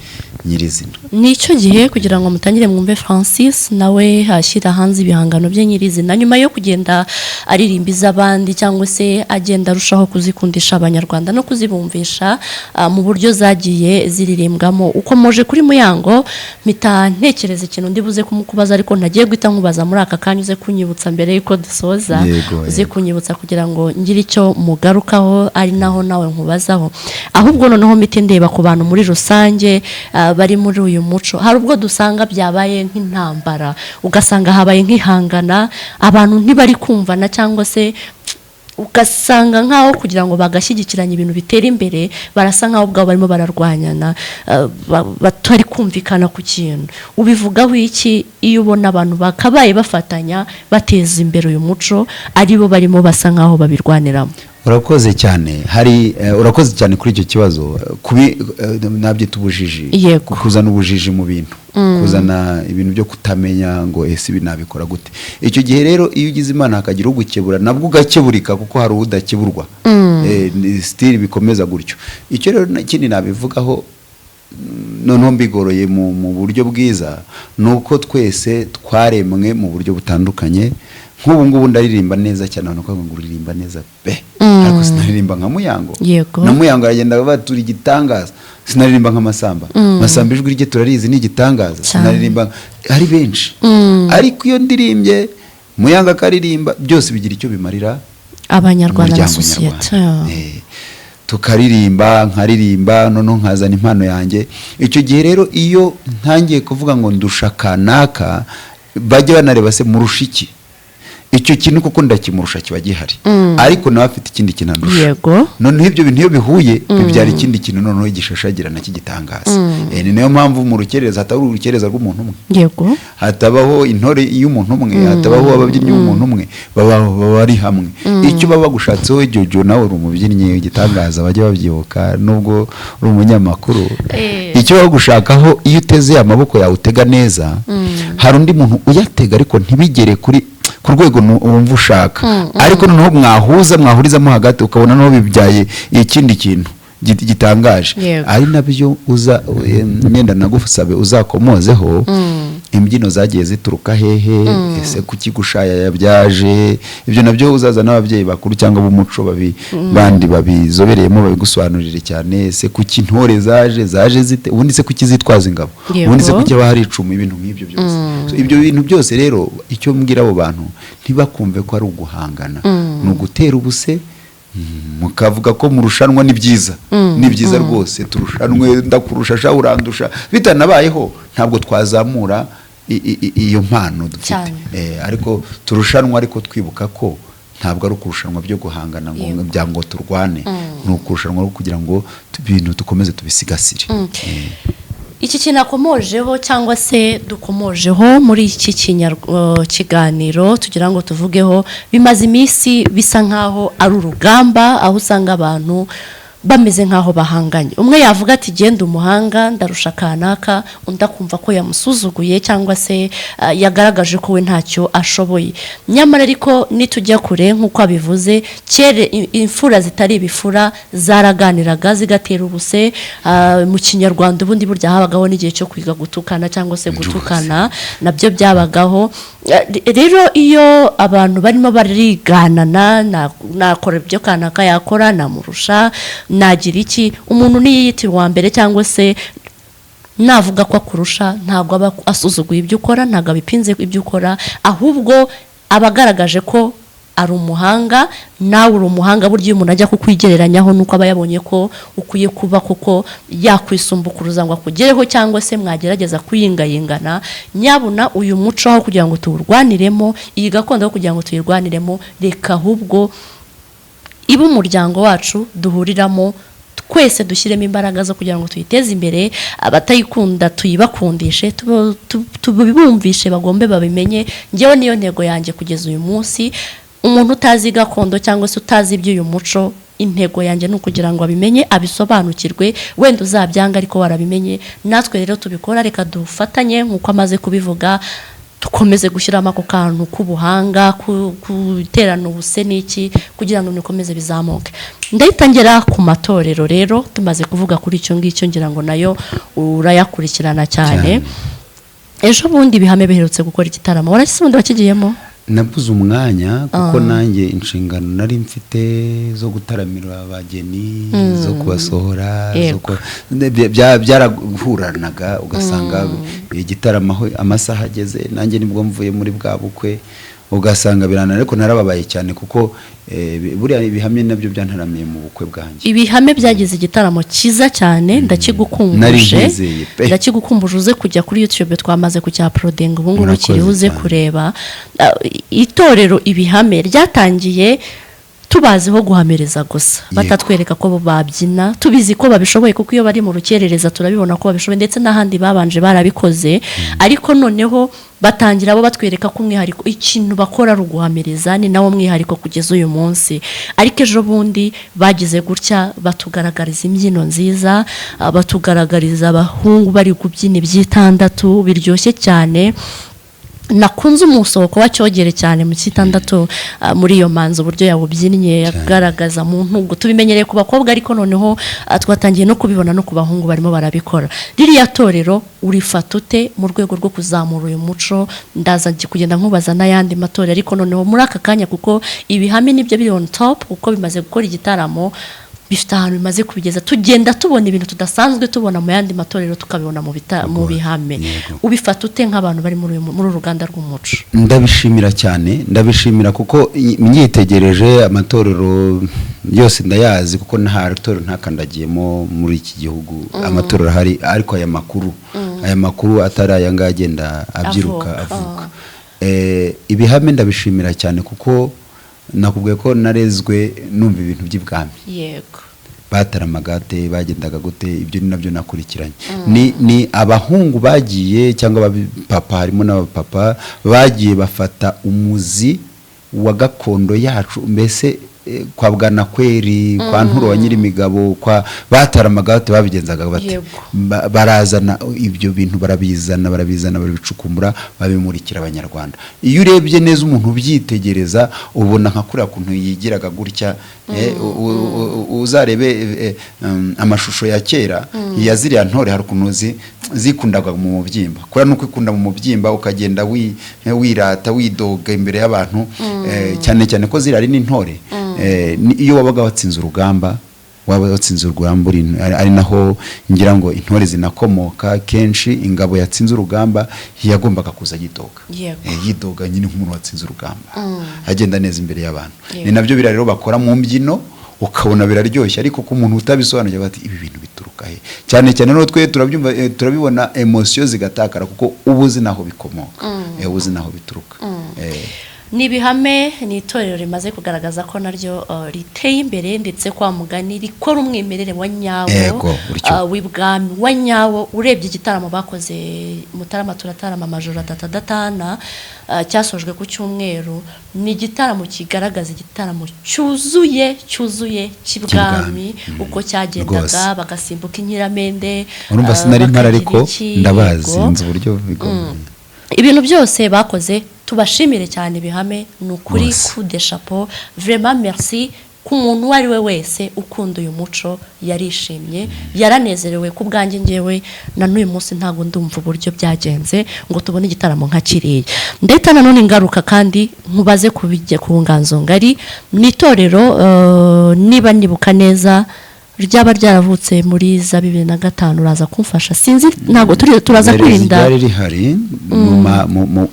nyirizina. Nicyo gihe kugira ngo mutangire mwumve Francis nawe hashyira hanze ibihangano bye nyirizina, nyuma yo kugenda aririmba iz'abandi cyangwa se agenda arushaho kuzikundisha abanyarwanda no kuzibumvisha mu buryo zagiye ziririmbwamo. Uko moje kuri Muyango mpita ntekereza ikintu ndibuze kumukubaza, ariko ntagiye guhita nkubaza muri aka kanya, uze kunyibutsa mbere yuko dusoza, uze kunyibutsa kugira ngo ngire icyo mugarukaho ari naho nawe nkubazaho. Ahubwo noneho mpite ndeba ku bantu muri rusange bari muri uyu muco. Hari ubwo dusanga byabaye nk'intambara, ugasanga habaye nk'ihangana, abantu ntibari kumvana cyangwa se ugasanga nkaho kugira ngo bagashyigikiranye ibintu bitera imbere barasa nkaho ubwabo barimo bararwanyana, batari kumvikana ku kintu. Ubivugaho iki iyo ubona abantu bakabaye bafatanya bateza imbere uyu muco aribo barimo basa nkaho babirwaniramo? Urakoze cyane, urakoze cyane kuri icyo kibazo. Nabyita ubujiji, kuzana ubujiji mu bintu, kuzana ibintu byo kutamenya ngo ese ibi nabikora gute. Icyo gihe rero iyo ugize Imana hakagira ugukebura nabwo ugakeburika, kuko hari udakeburwa, stili bikomeza gutyo. Icyo rero ikindi nabivugaho noneho mbigoroye mu buryo bwiza, nuko twese twaremwe mu buryo butandukanye. Nk'ubu ngubu ndaririmba neza cyane, abantu ngo uririmba neza pe, ariko sinaririmba nka Muyango. Na Muyango aragenda batura igitangaza, sinaririmba nka Masamba. Masamba ijwi rye turarizi ni igitangaza, sinaririmba, hari benshi. Ariko iyo ndirimbye Muyango akaririmba, byose bigira icyo bimarira abanyarwanda na sosiyete. Tukaririmba, nkaririmba, noneho nkazana impano yanjye. Icyo gihe rero iyo ntangiye kuvuga ngo ndusha kanaka, bajye banareba se murusha iki. Icyo kintu kuko ndakimurusha kiba gihari, ariko nawe afite ikindi kintu andusha. Noneho ibyo bintu iyo bihuye bibyara ikindi kintu noneho gishashagirana kigitangaza. Ni nayo mpamvu mu rukereza hatabaho urukereza rw'umuntu umwe, hatabaho intore y'umuntu umwe, hatabaho ababyinnyi b'umuntu umwe, baba bari hamwe. Icyo baba bagushatseho Jojo nawe uri umubyinnyi igitangaza, bajye babyibuka nubwo uri umunyamakuru. Icyo baba gushakaho iyo uteze amaboko yawe utega neza, hari undi muntu uyatega ariko ntibigere ku rwego wumva ushaka, ariko noneho mwahurizamo hagati ukabona noneho bibyaye ikindi kintu gitangaje. Ari nabyo nyenda nagusabe uzakomozeho, imbyino zagiye zituruka hehe, ese kuki gushaya yabyaje. Ibyo nabyo uzaza n'ababyeyi bakuru cyangwa b'umuco bandi babizobereyemo babigusobanurire cyane. Ese kuki intore zaje zite, ubundi se kuki zitwaza ingabo, ubundi se kuki haba hari icumu, ibintu nk'ibyo byose. Ibyo bintu byose rero icyo mbwira abo bantu, ntibakumve ko ari uguhangana, ni ugutera ubuse. Mukavuga ko murushanwa ni byiza, ni byiza rwose, turushanwe, ndakurusha sha urandusha, bitanabayeho ntabwo twazamura iyo mpano dufite. Ariko turushanwa, ariko twibuka ko ntabwo ari ukurushanwa byo guhangana ngo turwane, ni ukurushanwa kugira ngo ibintu dukomeze tubisigasire. Iki kintu akomojeho cyangwa se dukomojeho muri iki kiganiro tugira ngo tuvugeho, bimaze iminsi bisa nkaho ari urugamba, aho usanga abantu bameze nkaho bahanganye. Umwe yavuga ati genda umuhanga ndarusha kanaka, undi akumva ko yamusuzuguye cyangwa se yagaragaje ko we ntacyo ashoboye. Nyamara ariko nitujya kure nk'uko abivuze, kere imfura zitari ibifura zaraganiraga zigatera ubuse. Mu Kinyarwanda ubundi burya habagaho n'igihe cyo kwiga gutukana cyangwa se gutukana, nabyo byabagaho. Rero iyo abantu barimo bariganana, nakora ibyo kanaka yakora, namurusha, nagira iki, umuntu niyiyitira uwa mbere cyangwa se navuga ko akurusha, ntabwo aba asuzuguye ibyo ukora, ntabwo abipinze ibyo ukora, ahubwo abagaragaje ko ari umuhanga. Nawe uri umuhanga, burya iyo umuntu ajya kukwigereranyaho nuko aba yabonye ko ukwiye kuba kuko yakwisumbukuruza ngo akugereho, cyangwa se mwagerageza kuyingayingana. Nyabuna uyu muco aho kugira ngo tuwurwaniremo, iyi gakondo aho kugira ngo tuyirwaniremo, reka ahubwo ibe umuryango wacu duhuriramo, twese dushyiremo imbaraga zo kugira ngo tuyiteze imbere. Abatayikunda tuyibakundishe, tubibumvishe, bagombe babimenye. Ngewe niyo ntego yanjye kugeza uyu munsi. Umuntu utazi gakondo cyangwa se utazi iby'uyu muco, intego yanjye ni ukugira ngo abimenye, abisobanukirwe. Wenda uzabyanga ariko warabimenye. Natwe rero tubikora, reka dufatanye nk'uko amaze kubivuga. dukomeze gushyiramo ako kantu k'ubuhanga guterana ubuse n'iki kugira ngo bikomeze bizamuke. Ndahita ngera ku matorero rero tumaze kuvuga kuri icyo ngicyo ngira ngo nayo urayakurikirana cyane. Ejo bundi Ibihame biherutse gukora igitaramo warashyize ubundi wakigiyemo? Nabuze umwanya kuko nanjye inshingano nari mfite zo gutaramira abageni zo kubasohora byarahuranaga ugasanga igitaramo amasaha ageze nanjye nibwo mvuye muri bwa bukwe ugasanga birana ariko narababaye cyane kuko buriya Ibihamye nabyo byantaramiye mu bukwe bwanjye. Ibihame byagize igitaramo cyiza cyane ndakigukumbuje uze kujya kuri YouTube twamaze kucya proding ubu ngubu kirihuze kureba itorero Ibihame ryatangiye tubaziho guhamereza gusa batatwereka ko babyina tubizi ko babishoboye kuko iyo bari mu rukerereza turabibona ko babishoboye ndetse n'ahandi babanje barabikoze ariko noneho batangira abo batwereka ko umwihariko ikintu bakora ari uguhamereza ni nawo mwihariko kugeza uyu munsi. Ariko ejo bundi bagize gutya batugaragariza imbyino nziza batugaragariza abahungu bari kubyina iby'itandatu biryoshye cyane. Nakunze umusoko wa cyogere cyane mu cyitandatu muri iyo manzo uburyo yabubyinnye yagaragaza mu ntugo tubimenyereye ku bakobwa ariko noneho twatangiye no kubibona no ku bahungu barimo barabikora. Ririya torero urifata ute mu rwego rwo kuzamura uyu muco ndaza kugenda nkubaza n'ayandi matorero ariko noneho muri aka kanya kuko Ibihame nibyo biri on top kuko bimaze gukora igitaramo bifite ahantu bimaze kubigeza tugenda tubona ibintu tudasanzwe tubona mu yandi matorero tukabibona mu Bihame. Ubifata ute nk'abantu bari muri uruganda rw'umuco? Ndabishimira cyane ndabishimira kuko myitegereje amatorero yose ndayazi kuko nta torero ntakandagiyemo muri iki gihugu amatorero hari ariko aya makuru atari aya ngagenda abyiruka avuka. Ibihame ndabishimira cyane kuko nakubwiye ko narezwe numva ibintu by'ibwami. Yego. Bataramagate bagendaga gute ibyo ni nabyo nakurikiranye. Ni abahungu bagiye cyangwa papa harimo n'abapapa bagiye bafata umuzi wa gakondo yacu mbese kwa Bwanakweri kwa Nturo wa Nyirimigabo kwa Bataramagate babigenzaga bate barazana ibyo bintu barabizana barabicukumbura babimurikira abanyarwanda. Iyo urebye neza umuntu ubyitegereza ubona nka kuri akuntu yigiraga gutya uzarebe amashusho ya kera yaziriya ntore hari ukuntu zikundaga mu mubyimba kora nuko ikunda mu mubyimba ukagenda wirata widoga imbere y'abantu cyane cyane ko zirari n'intore. Iyo wabaga watsinze urugamba ari naho ngira ngo intore zinakomoka kenshi ingabo yatsinze urugamba yagombaga kuza yidoga nyine nk'umuntu watsinze urugamba agenda neza imbere y'abantu. Ni nabyo bira rero bakora mu mbyino ukabona biraryoshye ariko ko umuntu utabisobanuje bati ibi bintu bituruka he cyane no twe turabibona emotion zigatakara kuko ubuzi naho bikomoka ubuzi naho bituruka. N'Ibihame ni itorero rimaze kugaragaza ko naryo riteye imbere ndetse kwa mugani rikora umwimerere wa nyawo w'ibwami wa nyawo. Urebye igitaramo bakoze Mutarama turatarama amajoro atadatana cyasojwe ku cyumweru ni igitaramo kigaragaza igitaramo cyuzuye cy'ibwami uko cyagendaga bagasimbuka inkiramende urumva sinari ntara ariko ndabazi nzi uburyo bigomba ibintu byose bakoze. Tubashimire cyane Ibihame ni ukuri coup de chapeau vraiment merci ku muntu wari we wese ukunda uyu muco yarishimye yaranezerewe ku bwanjye ngewe na n'uyu munsi ntago ndumva uburyo byagenze ngo tubone igitaramo nka kiriya. Ndeta nanone ngaruka kandi nkubaze kubijye ku nganzo ngari n'itorero niba nibuka neza ryaba ryaravutse muri za 2005 uraza kumfasha sinzi ntago turaza kwirinda ryari rihari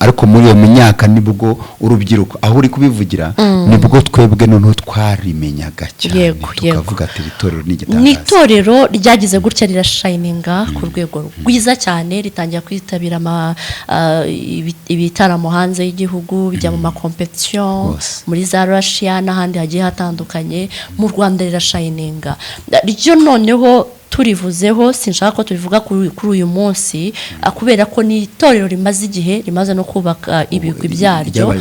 ariko muri iyo myaka nibwo urubyiruko aho uri kubivugira nibwo twebwe none twarimenyaga cyane tukavuga ati itorero n'itorero ryagize gutya rirashininga ku rwego rwiza cyane ritangira kwitabira ibitaramo hanze y'igihugu bijya mu competition muri za Russia n'ahandi hagiye hatandukanye. Mu Rwanda rirashininga ryo noneho turivuzeho sinshaka ko tubivuga kuri uyu munsi kubera ko ni itorero rimaze igihe rimaze no kubaka ibigwi byaryo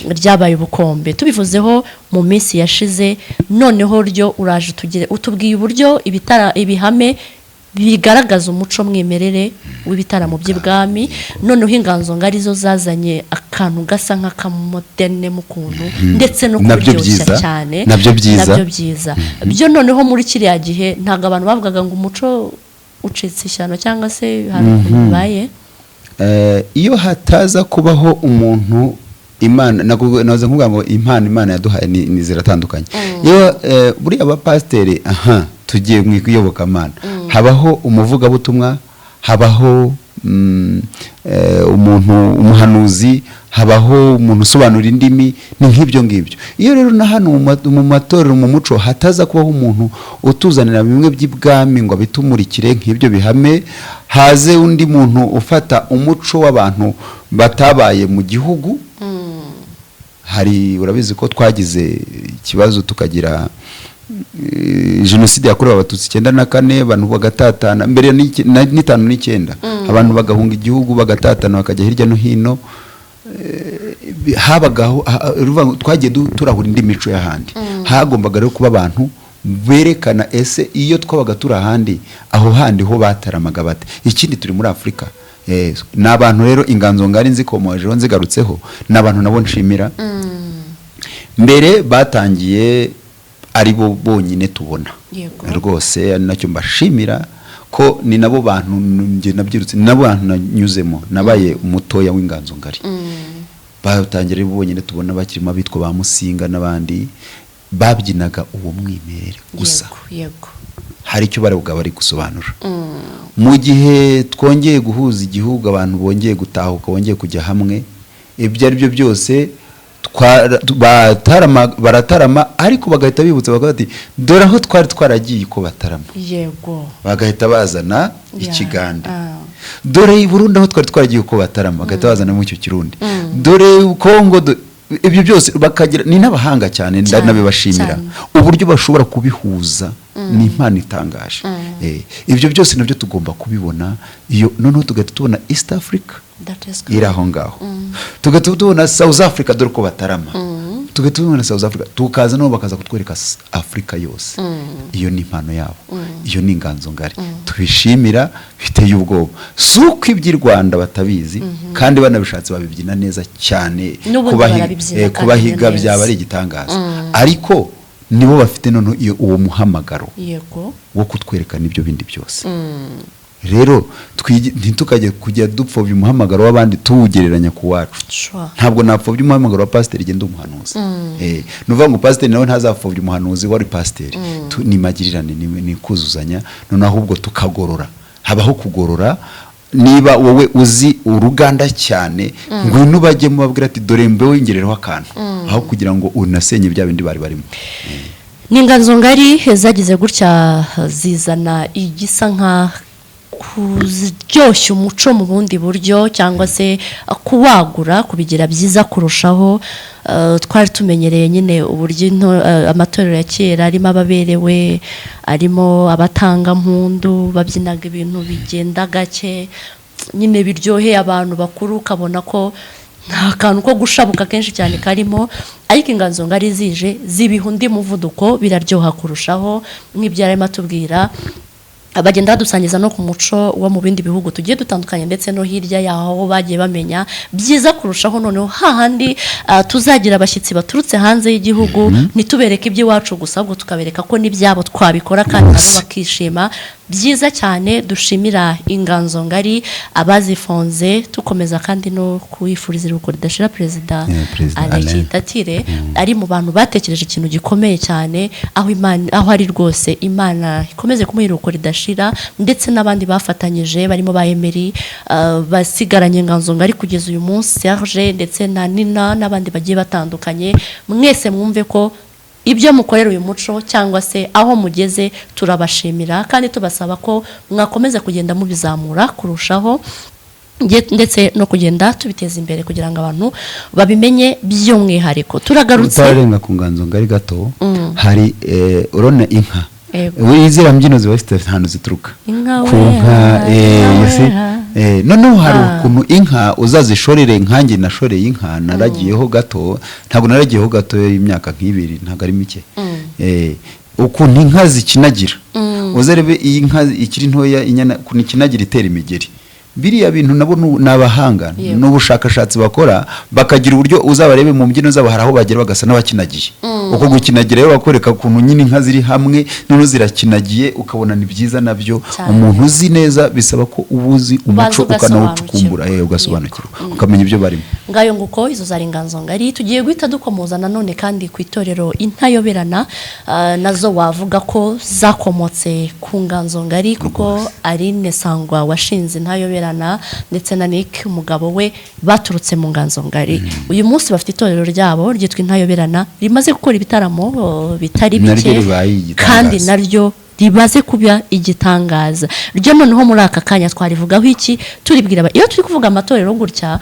ryabaye ubukombe tubivuzeho mu minsi yashize. Noneho ryo uraje utubwiye uburyo Ibihame bigaragaza umuco mwimerere w'ibitaramo by'ibwami noneho inganzo ngari zo zazanye akantu gasa nk'akamoderne mu kuntu ndetse no kuryoshya cyane nabyo byiza byo noneho muri kiriya gihe ntabwo abantu bavugaga ngo umuco ucitse ishyano cyangwa se hari ukuntu bibaye iyo hataza kubaho umuntu Imana naze nkuvuga ngo impano Imana yaduhaye ni ziratandukanye iyo buriya abapasiteri tugiye mu iyobokamana habaho umuvugabutumwa habaho umuntu umuhanuzi habaho umuntu usobanura indimi ni nk'ibyo ngibyo iyo rero na hano mu matorero mu muco hataza kubaho umuntu utuzanira bimwe by'ibwami ngo abitumurikire nk'ibyo bihame haze undi muntu ufata umuco w'abantu batabaye mu gihugu hari urabizi ko twagize ikibazo tukagira jenoside yakorewe abatutsi 94 abantu bagatatana mbere n'itanu n'icyenda abantu bagahunga igihugu bagatatana bakajya hirya no hino habagaho twagiye turahura indi mico y'ahandi hagombaga rero kuba abantu berekana ese iyo twabaga turi ahandi aho handi ho bataramaga bate ikindi turi muri Afurika n'abantu rero inganzo ngari nzikomojeho nzigarutseho n'abantu nabo nshimira mbere batangiye ari bo bonyine tubona rwose ari nacyo mbashimira ko ni nabo bantu nge nabyirutse nabo bantu nanyuzemo nabaye umutoya w'inganzo ngari batangira bo bonyine tubona bakirimo abitwa ba Musinga n'abandi babyinaga uwo mwimerere gusa hari icyo bari gusobanura mu gihe twongeye guhuza igihugu abantu bongeye gutahuka bongeye kujya hamwe ibyo ari byo byose baratarama ariko bagahita bibutsa bati dore aho twari twaragiye ko batarama bagahita bazana ikigande dore Burundi aho twari twaragiye ko batarama bagahita bazana mu icyo Kirundi dore Kongo ibyo byose bakagira ni n'abahanga cyane nabibashimira uburyo bashobora kubihuza ni impano itangaje ibyo byose nabyo tugomba kubibona iyo noneho tugahita tubona East Africa iri aho ngaho tugahita tubona South Africa dore ko batarama tugahita tubona South Africa tukaza nabo bakaza kutwereka Africa yose iyo ni impano yabo iyo ni inganzo ngari tubishimira biteye ubwoba suko iby'i Rwanda batabizi kandi banabishatse babibyina neza cyane kubahiga byaba ari igitangaza ariko nibo bafite none uwo muhamagaro wo kutwereka n'ibyo bindi byose rero ntitukajye kujya dupfobya umuhamagaro w'abandi tuwugereranya ku wacu ntabwo napfobya umuhamagaro wa pasiteri genda umuhanuzi nuvuga ngo pasiteri nawe ntazapfobya umuhanuzi wari pasiteri ni magirirane ni kuzuzanya none ahubwo tukagorora habaho kugorora niba wowe uzi uruganda cyane ngwino bajye mubabwira ati dore mbe wingerereho akantu aho kugira ngo unasenye bya bindi bari barimo n'inganzo ngari zagize gutya zizana igisa nka kuryoshya umuco mu bundi buryo cyangwa se kuwagura kubigira byiza kurushaho twari tumenyereye nyine uburyo amatorero ya kera arimo ababerewe arimo abatanga mpundu babyinaga ibintu bigenda gake nyine biryoheye abantu bakuru ukabona ko nta kantu ko gushabuka kenshi cyane karimo ariko inganzo ngari zije zibiha undi muvuduko biraryoha kurushaho nk'ibyo yarimo atubwira abagenda badusangiza no ku muco wo mu bindi bihugu tugiye dutandukanye ndetse no hirya yaho bagiye bamenya byiza kurushaho noneho hahandi tuzagira abashyitsi baturutse hanze y'igihugu ntitubereke iby'iwacu gusa ahubwo tukabereka ko n'ibyabo twabikora kandi nabo bakishima byiza cyane dushimira inganzo ngari abazifonze tukomeza kandi no kuwifuriza iruhuko ridashira perezida Anakitatire ari mu bantu batekereje ikintu gikomeye cyane aho ari rwose Imana ikomeze kumuha iruhuko ridashira ndetse n'abandi bafatanyije barimo ba Emery basigaranye inganzo ngari kugeza uyu munsi Serge ndetse na Nina n'abandi bagiye batandukanye mwese mwumve ko ibyo mukorera uyu muco cyangwa se aho mugeze turabashimira kandi tubasaba ko mwakomeza kugenda mubizamura kurushaho ndetse no kugenda tubiteza imbere kugira ngo abantu babimenye by'umwihariko turagarutse utarenga ku nganzo ngari gato hari urone inka wizira mbyino ziba zifite ahantu zituruka ku nka noneho hari ukuntu inka uzazishorere nkanjye nashoreye inka naragiyeho gato ntabwo naragiyeho gato y'imyaka nk'ibiri ntabwo ari mike ukuntu inka zikinagira uzarebe iyi nka ikiri ntoya inyana kinagira itera imigeri biriya bintu nabo nabahanga n'ubushakashatsi bakora bakagira uburyo uzabarebe mu mbyino zabo haraho bagera bagasa n'abakinagiye uko gukinagira rero bakwereka kuntu nyine inka ziri hamwe none zirakinagiye ukabona ni byiza nabyo umuntu uzi neza bisaba ko ubuzi umuco ukanawucukumbura ugasobanukirwa ukamenya ibyo barimo ngayo nguko izo zari inganzo ngari tugiye guhita dukomoza nanone kandi ku itorero intayoberana nazo wavuga ko zakomotse ku nganzo ngari kuko Aline Sangwa washinze intayoberana ndetse na Nick umugabo we baturutse mu nganzo ngari uyu munsi bafite itorero ryabo ryitwa intayoberana rimaze gukora ibitaramo bitari bike kandi naryo rimaze kuba igitangaza ryo noneho muri aka kanya twarivugaho iki turibwira iyo turi kuvuga amatorero gutya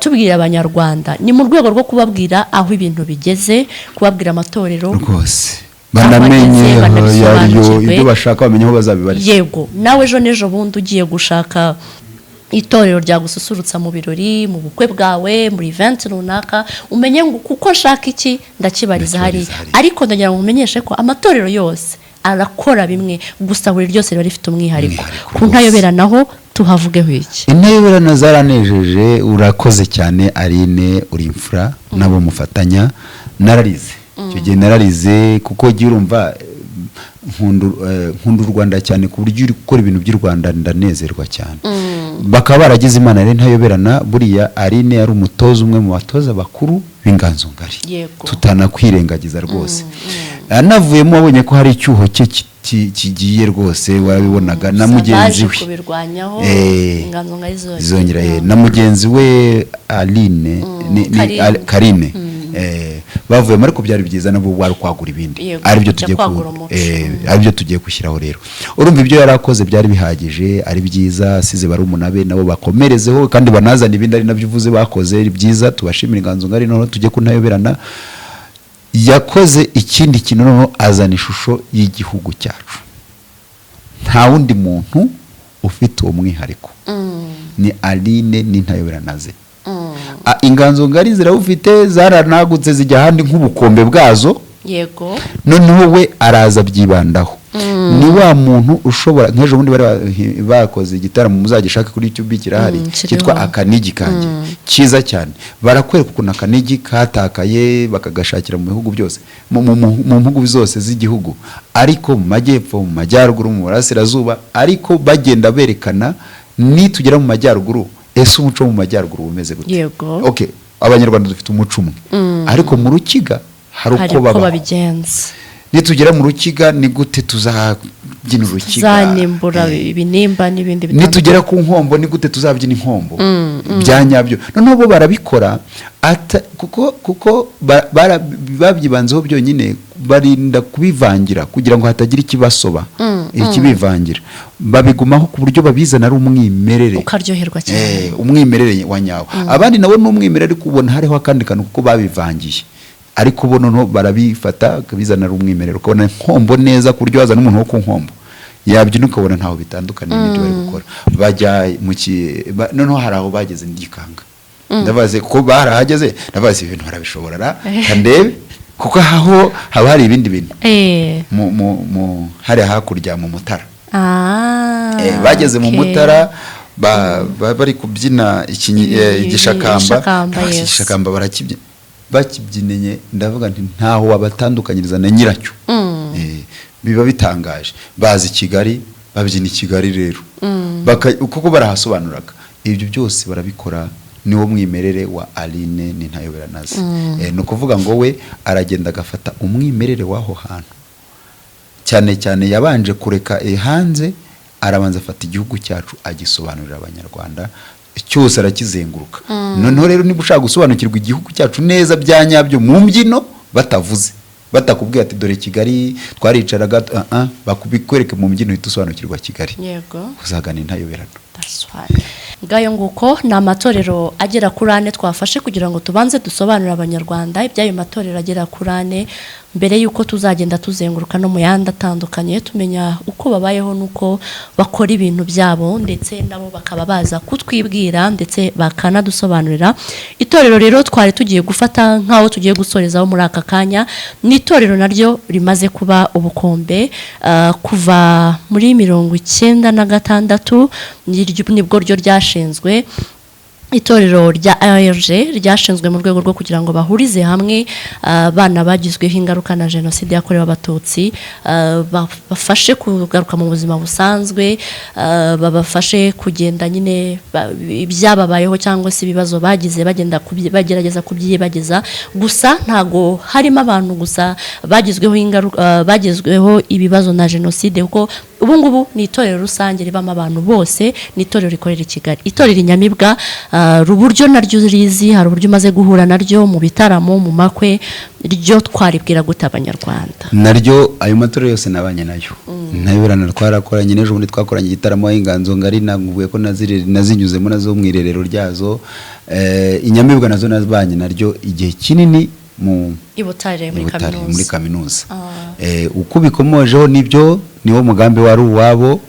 tubwira abanyarwanda ni mu rwego rwo kubabwira aho ibintu bigeze kubabwira amatorero rwose banamenye yariyo ibyo bashaka bamenye aho bazabibariza yego nawe ejo n'ejo bundi ugiye gushaka itorero ryagususurutsa mu birori mu bukwe bwawe muri event runaka umenye ngo kuko nshaka iki ndakibariza hari ariko ndagira ngo umenyeshe ko amatorero yose arakora bimwe gusa buri ryose riba rifite umwihariko ku ntayoberanaho tuhavugeho iki intayoberana zaranejeje urakoze cyane Aline uri imfura nabo mufatanya nararize icyo gihe nararize kuko gira urumva nkunda u Rwanda cyane ku buryo uri gukora ibintu by'u Rwanda ndanezerwa cyane bakaba baragize imana rero ntayoberana buriya Aline yari umutoza umwe mu batoza bakuru b'inganzo ngari tutanakwirengagiza rwose anavuyemo abonye ko hari icyuho cye kigiye rwose warabibonaga na mugenzi we inganzo ngari zongera na mugenzi we Aline Karine bavuye ariko byari byiza nabo wari kwagura ibindi aribyo tugiye gushyiraho rero urumva ibyo yarakoze byari bihagije ari byiza asize bari umunabe nabo bakomerezeho kandi banazana ibindi ari nabyo uvuze bakoze byiza tubashimira inganzo ngari none tujye kuntayoberana yakoze ikindi kintu noneho azana ishusho y'igihugu cyacu nta wundi muntu ufite uwo mwihariko ni Aline n'intayoberana ze inganzo ngari zirawufite zaranagutse zijya ahandi nk'ubukombe bwazo yego noneho we araza byibandaho ni wa muntu ushobora nk'ejo bundi bari bakoze igitaramo muzagishaka kuri YouTube kirahari cyitwa akanigi kanjye cyiza cyane barakwereka ukuntu akanigi katakaye bakagashakira mu bihugu byose mu mpugu zose z'igihugu ariko mu majyepfo mu majyaruguru mu burasirazuba ariko bagenda berekana nitugera mu majyaruguru ese umuco mu majyaruguru umeze gute yego okay abanyarwanda dufite umuco umwe ariko mu rukiga hari uko babigenza nitugera mu rukiga ni gute tuzabyina urukiga zanimbura ibinimba n'ibindi nitugera ku nkombo ni gute tuzabyina inkombo byanyabyo noneho bo barabikora kuko babyibanzeho byonyine barinda kubivangira kugira ngo hatagira ikibasoba ikibivangira babigumaho ku buryo babizana ari umwimerere ukaryoherwa cyane umwimerere wa nyawo abandi nabo ni umwimerere kubona hariho akandi kantu kuko babivangiye ariko bo noneho barabifata bizana ari umwimerere ukabona inkombo neza ku buryo wazana umuntu wo ku nkombo yabyina ukabona ntaho bitandukanye n'ibyo bari gukora bajya noneho hari aho bageze ndikanga ndabaze ko barahageze ndabaze ibintu barabishobora kandebe kuko aho haba hari ibindi bintu hari hakurya mu Mutara bageze mu Mutara bari kubyina igishakamba barakibyina bakibyinenye ndavuga nti ntaho wabatandukanyiriza na nyiracyo biba bitangaje bazi Kigali babyina Kigali rero kuko barahasobanuraga ibyo byose barabikora niwo mwimerere wa Aline n'intayoberana ze no kuvuga ngo we aragenda agafata umwimerere w'aho hantu cyane cyane yabanje kureka hanze arabanza afata igihugu cyacu agisobanurira abanyarwanda cyose arakizenguruka noneho rero niba ushaka gusobanukirwa igihugu cyacu neza byanyabyo mu mbyino batavuze batakubwiye ati dore Kigali twaricaraga bakubikwereke mu mbyino itusobanukirwa Kigali yego uzagana intayoberana ngayo nguko ni amatorero agera kuri 4 twafashe kugira ngo tubanze dusobanurire abanyarwanda iby'ayo matorero agera kuri 4 mbere yuko tuzagenda tuzenguruka no mu yandi atandukanye tumenya uko babayeho nuko bakora ibintu byabo ndetse nabo bakaba baza kutwibwira ndetse bakanadusobanurira. Itorero rero twari tugiye gufata nkaho tugiye gusorezaho muri aka kanya, ni itorero naryo rimaze kuba ubukombe kuva muri 1996 nibwo ryo ryashinzwe. Itorero rya ARG ryashinzwe mu rwego rwo kugira ngo bahurize hamwe abana bagizweho ingaruka na jenoside yakorewe abatutsi, bafashe kugaruka mu buzima busanzwe, babafashe kugenda nyine ibyababayeho cyangwa se ibibazo bagize bagenda bagerageza kubyibagiza. Gusa ntago harimo abantu gusa bagizweho ingaruka bagizweho ibibazo na jenoside, kuko ubu ngubu ni itorero rusange ribamo abantu bose, ni itorero rikorera i Kigali. Itorero Inyamibwa uburyo naryo rizi, hari uburyo umaze guhura naryo mu bitaramo, mu makwe, ryo twaribwira gute Abanyarwanda? Naryo ayo matorero yose nabanye nayo ntabirana twarakoranye, n'ejo bundi twakoranye igitaramo y'inganzo ngari, naguye ko nazinyuzemo nazo mu irerero ryazo. Inyamibwa nazo nabanye naryo igihe kinini mu Ibutare muri kaminuza. Uko bikomojeho nibyo niwo mugambi wari uwabo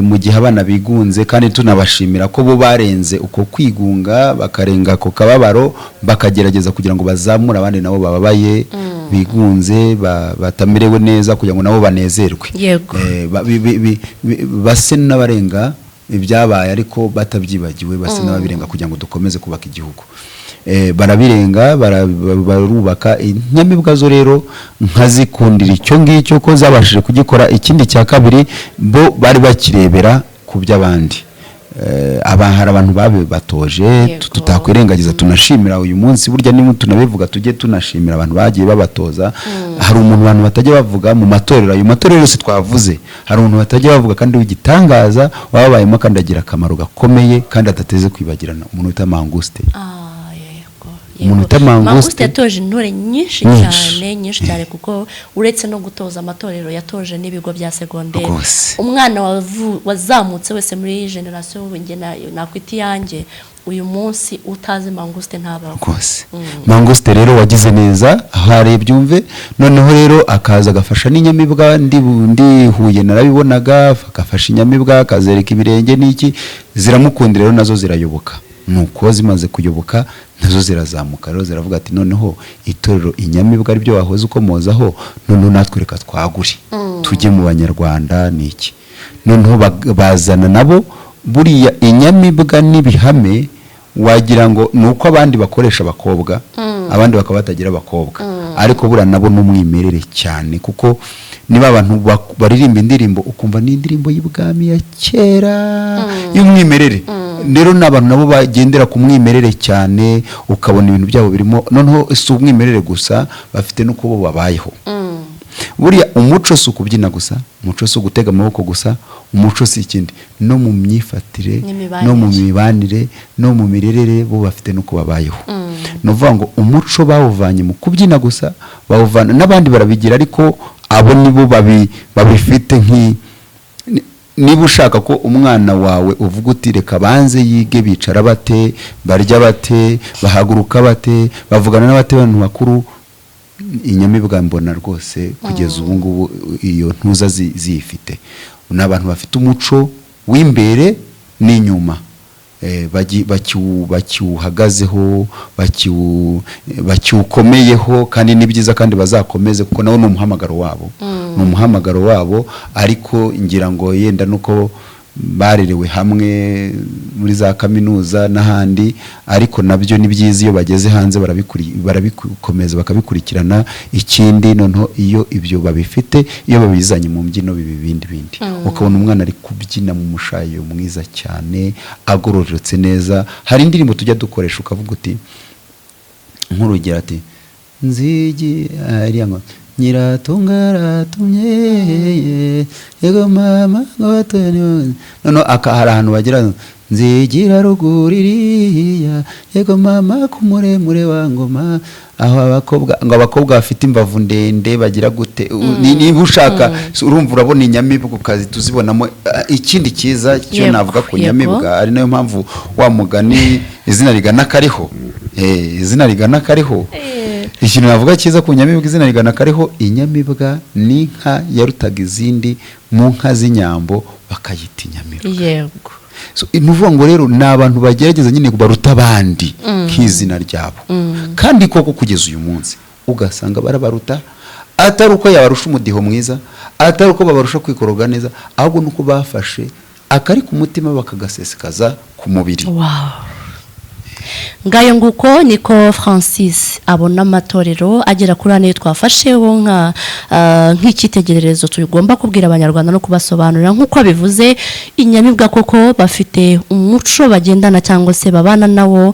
mu gihe abana bigunze, kandi tunabashimira ko bo barenze uko kwigunga bakarenga ako kababaro bakagerageza kugira ngo bazamure abandi nabo bababaye bigunze batamerewe neza kugira ngo nabo banezerwe, base n'abarenga ibyabaye ariko batabyibagiwe, base n'ababirenga kugira ngo dukomeze kubaka igihugu. Barabirenga barubaka. Inyamibwa zo rero nkazikundira icyo ngicyo ko zabashije kugikora. Ikindi cya kabiri, bo bari bakirebera ku by'abandi. Hari abantu batoje tutakwirengagiza, tunashimira uyu munsi. Burya nimwe tunabivuga tujye tunashimira abantu bagiye babatoza. Hari abantu batajya bavuga mu matorero, ayo matorero yose twavuze, hari umuntu batajya bavuga kandi w'igitangaza wababayemo kandi agira akamaro gakomeye kandi adateze kwibagirana, umuntu wita Manguste. Manguste yatoje intore nyinshi cyane kuko uretse no gutoza amatorero yatoje n'ibigo bya segonderi. Umwana wazamutse wese muri generation nakwita yanjye uyu munsi utazi Manguste ntabaho. Manguste rero wagize neza ahare byumve, noneho rero akaza agafasha n'Inyamibwa. ndi Huye narabibonaga, agafasha Inyamibwa akazereka ibirenge n'iki, ziramukundira rero nazo zirayoboka. Nuko zimaze kuyoboka nazo zirazamuka rero ziravuga ati noneho itorero Inyamibwa ari byo wahoze ukomozaho, noneho natwe reka twagure tujye mu Banyarwanda niki. Noneho bazana nabo buriya Inyamibwa n'ibihame, wagira ngo nuko abandi bakoresha abakobwa abandi bakaba batagira abakobwa, ariko bura nabo n'umwimerere cyane, kuko niba abantu baririmba indirimbo ukumva ni indirimbo y'ibwami ya kera y'umwimerere. Rero n'abantu nabo bagendera ku mwimerere cyane, ukabona ibintu byabo birimo. Noneho si umwimerere gusa, bafite nuko bo babayeho. Buriya umuco si ukubyina gusa, umuco si ugutega amaboko gusa, umuco si ikindi, no mu myifatire, no mu mibanire, no mu mirerere bo bafite nuko babayeho. Novuga ngo umuco bawuvanye mu kubyina gusa, bawuvana n'abandi barabigira, ariko abo nibo babifite niba ushaka ko umwana wawe uvuga uti reka banze yige, bicara bate, barya bate, bahaguruka bate, bavugana n'abate bantu bakuru, Inyamibwa mbona rwose kugeza ubu ngubu iyo ntuza zifite. N'abantu bafite umuco w'imbere n'inyuma, bakiwuhagazeho, bakiwukomeyeho, kandi ni byiza kandi bazakomeze, kuko nawo ni umuhamagaro wabo. Ni umuhamagaro wabo, ariko ngira ngo yenda nuko barerewe hamwe muri za kaminuza n'ahandi, ariko nabyo ni byiza iyo bageze hanze barabikomeza bakabikurikirana. Ikindi noneho iyo ibyo babifite, iyo babizanye mu mbyino bindi ukabona umwana ari kubyina mu mushayo mwiza cyane, agororotse neza. Hari indirimbo tujya dukoresha ukavuga uti nk'urugero ati nzigi ariya ngo Nyiratungaratumye yego mama ngobatoni, noneho hari ahantu bagira nzigira ruguririya yego mama kumuremure wa ngoma. Aho abakobwa bafite imbavu ndende bagira gute, niba ushaka urumva urabona Inyamibwa ukazi tuzibonamo. Ikindi cyiza cyo navuga ku Nyamibwa, ari nayo mpamvu wa mugani izina rigana kariho, izina rigana kariho. ikintu navuga cyiza ku nyamibwa izina rigana kariho inyamibwa ni inka yarutaga izindi mu nka z'inyambo bakayita inyamibwa. yego So inuvuga ngo rero ni abantu bagerageza nyine baruta abandi nk'izina ryabo, kandi koko kugeza uyu munsi ugasanga barabaruta, atari uko yabarusha umudiho mwiza, atari uko babarusha kwikoroga neza, ahubwo nuko bafashe akari ku mutima bakagasesekaza ku mubiri. wow. ngayo nguko niko Francis abona amatorero agera kuri ane twafasheho nk'icyitegererezo tugomba kubwira abanyarwanda no kubasobanurira nk'uko abivuze. inyamibwa koko bafite umuco bagendana cyangwa se babana nawo,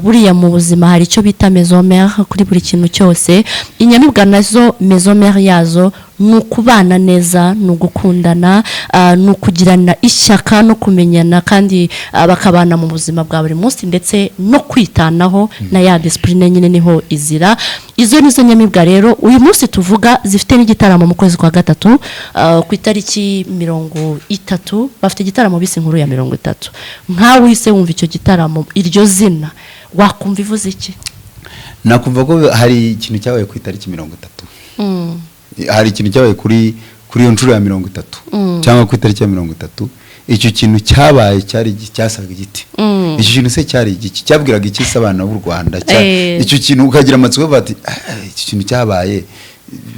buriya mu buzima hari icyo bita maison mère kuri buri kintu cyose. inyamibwa nazo maison mère yazo ni ukubana neza, ni ugukundana, ni ukugirana ishyaka no kumenyana, kandi bakabana mu buzima bwa buri munsi ndetse no kwitanaho, na ya discipline nyine niho izira. izo nizo nyamibwa rero uyu munsi tuvuga zifite n'igitaramo mu kwezi kwa gatatu, ku itariki 30 bafite igitaramo bise inkuru ya 30. nkawe uhise wumva icyo gitaramo, iryo zina wakumva ivuze iki? Nakumva ko hari ikintu cyabaye ku itariki 30. Hari ikintu cyabaye kuri iyo nshuro ya 30 cyangwa ku itariki ya 30. icyo kintu cyabaye cyari cyasaga igiti. icyo kintu se cyari igiki cyabwiraga iki abana b'u Rwanda? icyo kintu ukagira amatsiko bati icyo kintu cyabaye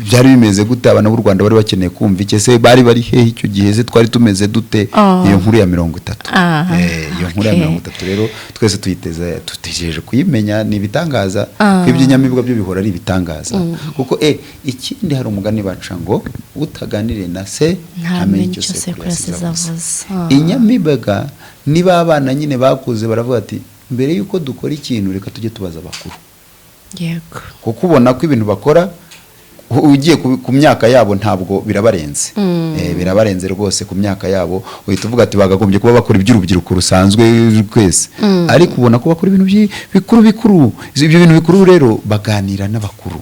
byari bimeze gute? Abana b'u Rwanda bari bakeneye kumva iki se? bari hehe icyo gihe se? twari tumeze dute? iyo nkuru ya 30. iyo nkuru ya 30 rero twese tutegereje kuyimenya. ni ibitangaza, ibyo nyamibwa byo bihora ari ibitangaza, kuko ikindi hari umugani baca ngo utaganire na se ntamenye icyo se yavuze. inyamibwa niba abana nyine bakuze baravuga ati mbere yuko dukora ikintu reka tujye tubaza abakuru. yego kuko ubona ko ibintu bakora ugiye ku myaka yabo ntabwo birabarenze. Birabarenze rwose ku myaka yabo. uhita uvuga ati bagagombye kuba bakora iby'urubyiruko rusanzwe twese, ariko ubona ko bakora ibintu bikuru. ibyo bintu bikuru rero baganira n'abakuru,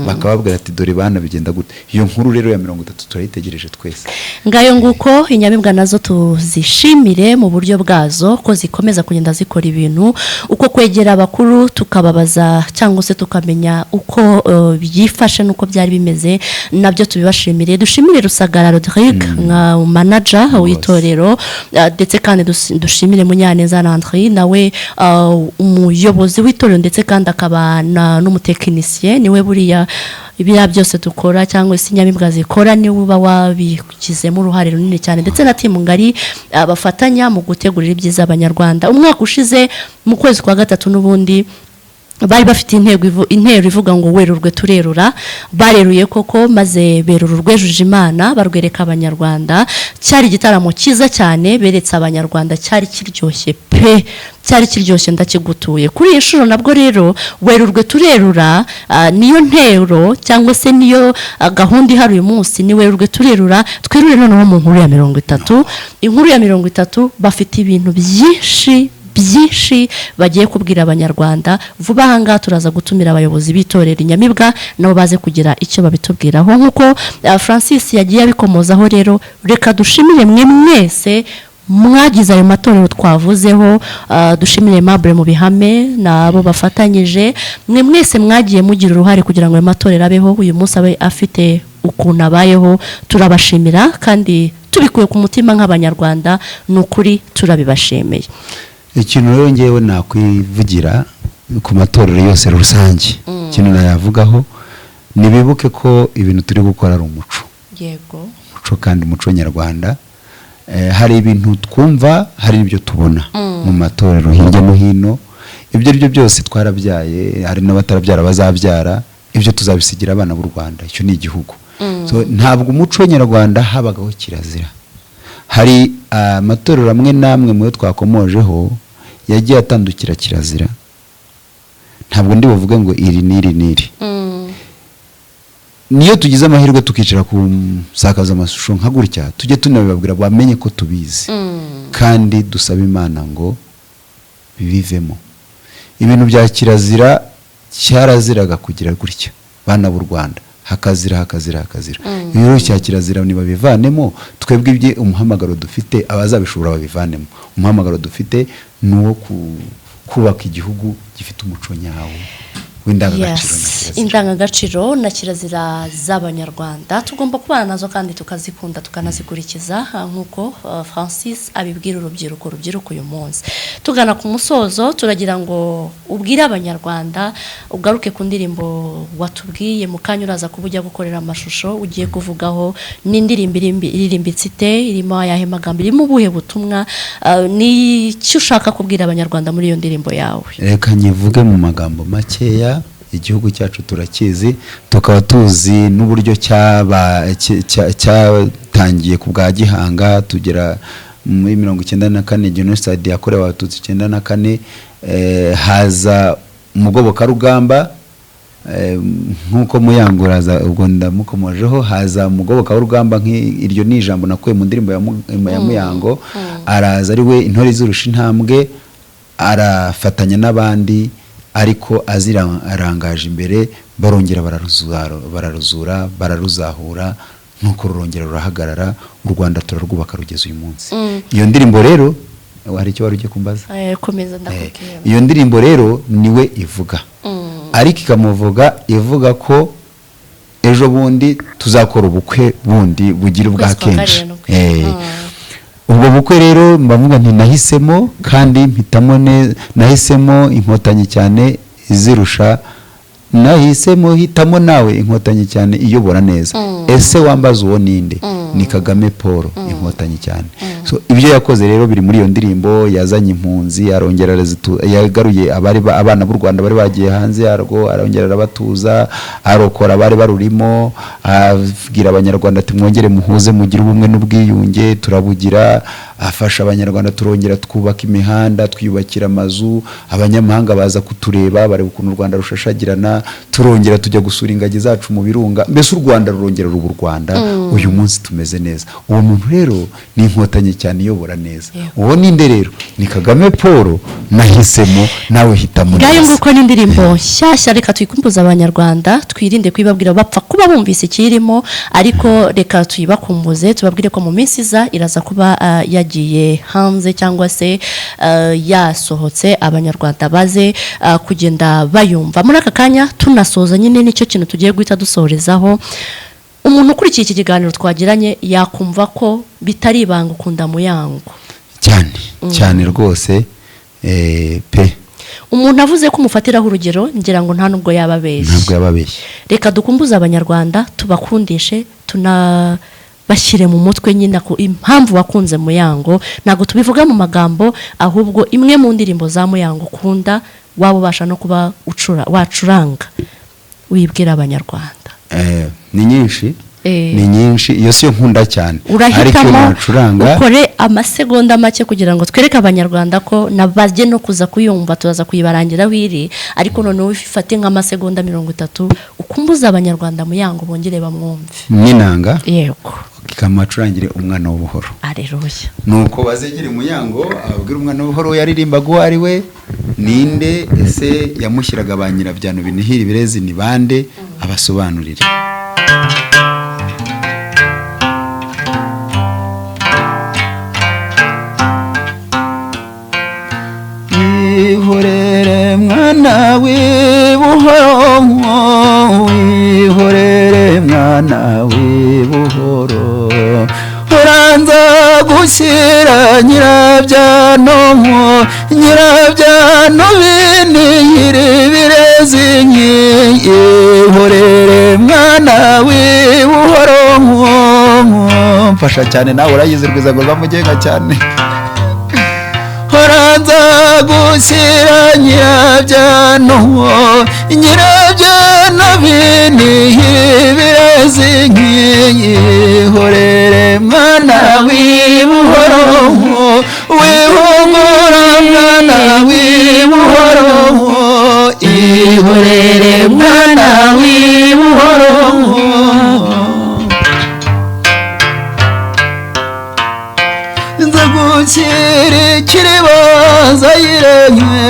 bakababwira ati dore bana bigenda gute. iyo nkuru rero ya 30 turayitegereje twese. ngayo nguko inyamibwa nazo tuzishimire mu buryo bwazo ko zikomeza kugenda zikora ibintu, uko kwegera abakuru tukababaza cyangwa se tukamenya uko byifashe nuko byari bimeze, nabyo tubibashimire. dushimire Rusagara Rodrigue nka manager w'itorero, ndetse kandi dushimire Munyaneza Landry nawe umuyobozi w'itorero, ndetse kandi akaba n'umutekinisye. niwe buriya ibira byose dukora cyangwa se inyamibwa zikora niwe uba wabikizemo uruhare runini cyane, ndetse na timu ngari bafatanya mu gutegurira ibyiza abanyarwanda. umwaka ushize mu kwezi kwa gatatu n'ubundi bari bafite intero ivuga ngo werurwe turerura. bareruye koko maze berura urwejuje Imana barwereka abanyarwanda. cyari igitaramo cyiza cyane, beretse abanyarwanda, cyari kiryoshye pe, cyari kiryoshye ndakigutuye. kuri iyi nshuro nabwo rero werurwe turerura niyo ntero cyangwa se niyo gahunda ihari uyu munsi, ni werurwe turerura. twerure noneho mu nkuru ya 30. inkuru ya 30 bafite ibintu byinshi bagiye kubwira abanyarwanda. vuba ahangaha turaza gutumira abayobozi b'itorero inyamibwa nabo baze kugira icyo babitubwiraho, nk'uko Francis yagiye abikomozaho. rero reka dushimire mwe mwese mwagize ayo matorero twavuzeho. dushimire Mable mu bihame nabo bafatanyije. mwe mwese mwagiye mugira uruhare kugira ngo ayo matorero abeho uyu munsi abe afite ukuntu abayeho. turabashimira kandi tubikuye ku mutima nk'abanyarwanda, ni ukuri turabibashimiye. ikintu rero ngewe nakwivugira ku matorero yose rusange, ikintu nayavugaho nibibuke ko ibintu turi gukora ari umuco. yego umuco, kandi umuco nyarwanda. hari ibintu twumva, hari ibyo tubona mu matorero hirya no hino. ibyo aribyo byose twarabyaye, hari n'abatarabyara bazabyara. ibyo tuzabisigira abana b'u Rwanda. icyo ni igihugu. so ntabwo umuco nyarwanda habagaho kirazira. hari amatorero amwe namwe mu yo twakomojeho yagiye atandukira kirazira. ntabwo ndi buvuge ngo iri n'iri. niyo tugize amahirwe tukicara ku nsakaza amashusho nka gutya, tujye tunabibabwira bamenye ko tubizi, kandi dusaba Imana ngo bibivemo. ibintu bya kirazira cyaraziraga kugira gutya bana b'u Rwanda, hakazira. rero cya kirazira niba bivanemo, twebwe ibye umuhamagaro dufite abazabishobora babivanemo. umuhamagaro dufite nuwo kubaka igihugu gifite umuco nyawo, indangagaciro na kirazira z'abanyarwanda tugomba kubana nazo kandi tukazikunda tukanazikurikiza nk'uko Francis abibwira urubyiruko uyu munsi tugana ku musozo turagira ngo ubwire abanyarwanda ugaruke ku ndirimbo watubwiye mu kanya uraza kubujya gukorera amashusho ugiye kuvugaho n'indirimbo iririmbitse irimo ayahe magambo irimo ubuhe butumwa ni cyo ushaka kubwira abanyarwanda muri iyo ndirimbo yawe reka nyivuge mu magambo makeya igihugu cyacu turakizi tukaba tuzi n'uburyo cyatangiye ku bwa Gihanga tugera muri 1994 genocide yakorewe abatutsi 1994 haza umugoboka rugamba nkuko muyanguraza ubwo ndamukomojeho haza umugoboka w'urugamba iryo ni ijambo nakuye mu ndirimbo ya Muyango araza ari we intore zirusha intambwe arafatanya n'abandi ariko arangaje imbere barongera bararuzahura nuko rurongera rurahagarara u Rwanda turarwubaka rugeze uyu munsi iyo ndirimbo rero hari icyo warugiye kumbaza komeza ndakubwira iyo ndirimbo rero niwe ivuga ariko ikamuvuga ivuga ko ejo bundi tuzakora ubukwe bundi bugira ubwa kenshi ubwo bukwe rero mbavuga nti nahisemo kandi mpitamo nahisemo inkotanyi cyane izirusha nahisemo hitamo nawe inkotanyi cyane iyobora neza ese wambaza uwo ninde ni Kagame Paul inkotanyi cyane so ibyo yakoze rero biri muri iyo ndirimbo yazanye impunzi arongera yagaruye abana b'u Rwanda bari bagiye hanze yarwo arongera arabatuza arokora bari barurimo abwira abanyarwanda ati mwongere muhuze mugire ubumwe n'ubwiyunge turabugira afasha abanyarwanda turongera twubaka imihanda twiyubakira amazu abanyamahanga baza kutureba bari ukuntu u Rwanda rushashagirana turongera tujya gusura ingagi zacu mu birunga mbese u Rwanda rurongera rubu Rwanda uyu munsi tumeze neza uwo muntu rero ni inkotanyi cyane iyobora neza uwo ninde rero ni Kagame Paul nahisemo nawe hitamo ngayo nguko n'indirimbo nshyashya reka tuyikumbuza abanyarwanda twirinde kwibabwira bapfa kuba bumvise ikirimo ariko reka tuyibakumbuze tubabwire ko mu minsi iza iraza kuba yagiye hanze cyangwa se yasohotse abanyarwanda baze kugenda bayumva muri aka kanya tunasoza nyine nicyo kintu tugiye guhita dusorezaho umuntu ukurikiye iki kiganiro twagiranye yakumva ko bitari ibanga ukunda Muyango cyane rwose pe umuntu avuze ko umufatiraho urugero ngira ngo nta nubwo yababeshye reka dukumbuze abanyarwanda tubakundishe bashyire mu mutwe nyine ko impamvu wakunze Muyango ntabwo tubivuga mu magambo ahubwo imwe mu ndirimbo za Muyango ukunda waba ubasha no kuba wacuranga wibwira abanyarwanda ni nyinshi iyo siyo nkunda cyane urahitamo ukore amasegonda make kugira ngo twereke abanyarwanda ko nabajye no kuza kuyumva tuzaza kuyibarangira wiri ariko none ufate nk'amasegonda 30 ukumbuza abanyarwanda Muyango bongere bamwumve n'inanga yego ikamacurangire umwana w'ubuhoro aleluya nuko bazegere Muyango ababwira umwana w'ubuhoro yaririmbaga ari we ninde ese yamushyiraga ba nyirabyano binihira ibirezi ni bande abasobanurire wihorere mwana w'ibuhoro wihorere mwana w'ibuhoro uranza gushyira nyirabyano binihira ibirezi yihorere mwana w'ibuhoro mfasha cyane nawe urayizi rwizago rwamugenga cyane uranza gushyira nyirabyano binihira ibirezi yihorere mwana w'ibuhoro wihungura mwana w'ibuhoro ihorere mwana w'ibuhoro nzagukira ikiribaza yiremwe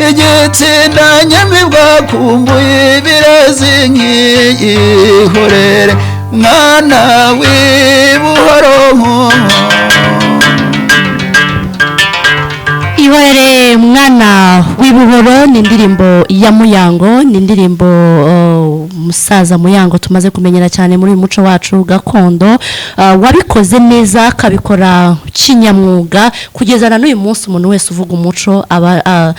igitsinda nyamibwa kumbuye ibirezi nk'iyihorere mwana w'ibuhoro ihorere mwana w'ibuhoro ni indirimbo ya Muyango, ni indirimbo musaza Muyango tumaze kumenyera cyane muri uyu muco wacu gakondo, wabikoze neza akabikora kinyamwuga kugeza na n'uyu munsi umuntu wese uvuga umuco aba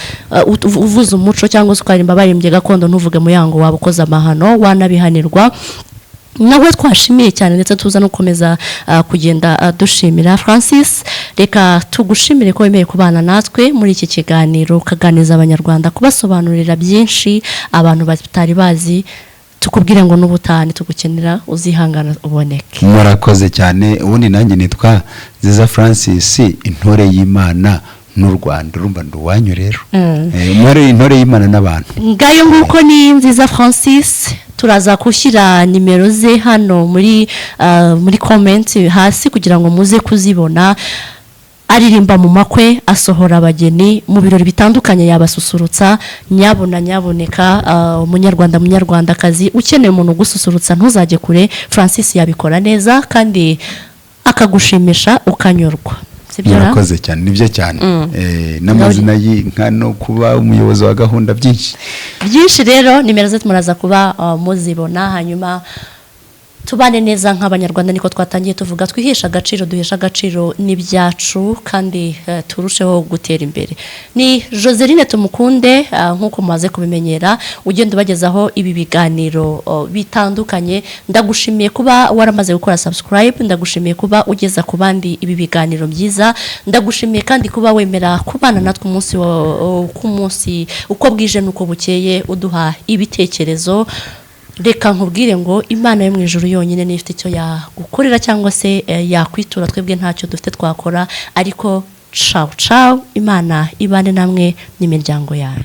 uvuza umuco cyangwa se ukarimba barimbye gakondo ntuvuge Muyango waba ukoze amahano wanabihanirwa. Nawe twashimiye cyane ndetse tuza no komeza kugenda dushimira. Francis, reka tugushimire ko wemeye kubana natwe muri iki kiganiro kaganiza abanyarwanda kubasobanurira byinshi abantu batari bazi, tukubwire ngo n'ubutani tugukenera uzihangana uboneke. Murakoze cyane. Ubundi nanjye nitwa Nziza Francis, intore y'Imana n'u Rwanda, urumva nduwanyu rero. Intore y'Imana n'abantu. Ngayo nguko ni Nziza Francis, turaza kushyira nimero ze hano muri comment hasi kugira ngo muze kuzibona. Aririmba mu makwe, asohora abageni mu birori bitandukanye, yabasusurutsa. Nyaboneka umunyarwandakazi ukeneye umuntu gususurutsa ntuzajye kure, Francis yabikora neza kandi akagushimisha ukanyurwa. Murakoze cyane, nibyo cyane. N'amazina y'inka no kuba umuyobozi wa gahunda byinshi rero nimero ze muraza kuba muzibona. Hanyuma tubane neza nk'abanyarwanda, niko twatangiye tuvuga, twihesha agaciro, duhesha agaciro n'ibyacu kandi turusheho gutera imbere. Ni Joseline Tumukunde, nk'uko mumaze kubimenyera, ugenda ubagezaho ibi biganiro bitandukanye. Ndagushimiye kuba waramaze gukora subscribe, ndagushimiye kuba ugeza ku bandi ibi biganiro byiza, ndagushimiye kandi kuba wemera kubana natwe umunsi ku munsi uko bwije nuko bukeye, uduha ibitekerezo. Reka nkubwire ngo Imana yo mu ijuru yonyine niyo ifite icyo yagukorera cyangwa se yakwitura, twebwe ntacyo dufite twakora, ariko ciao Imana ibane namwe n'imiryango yawe.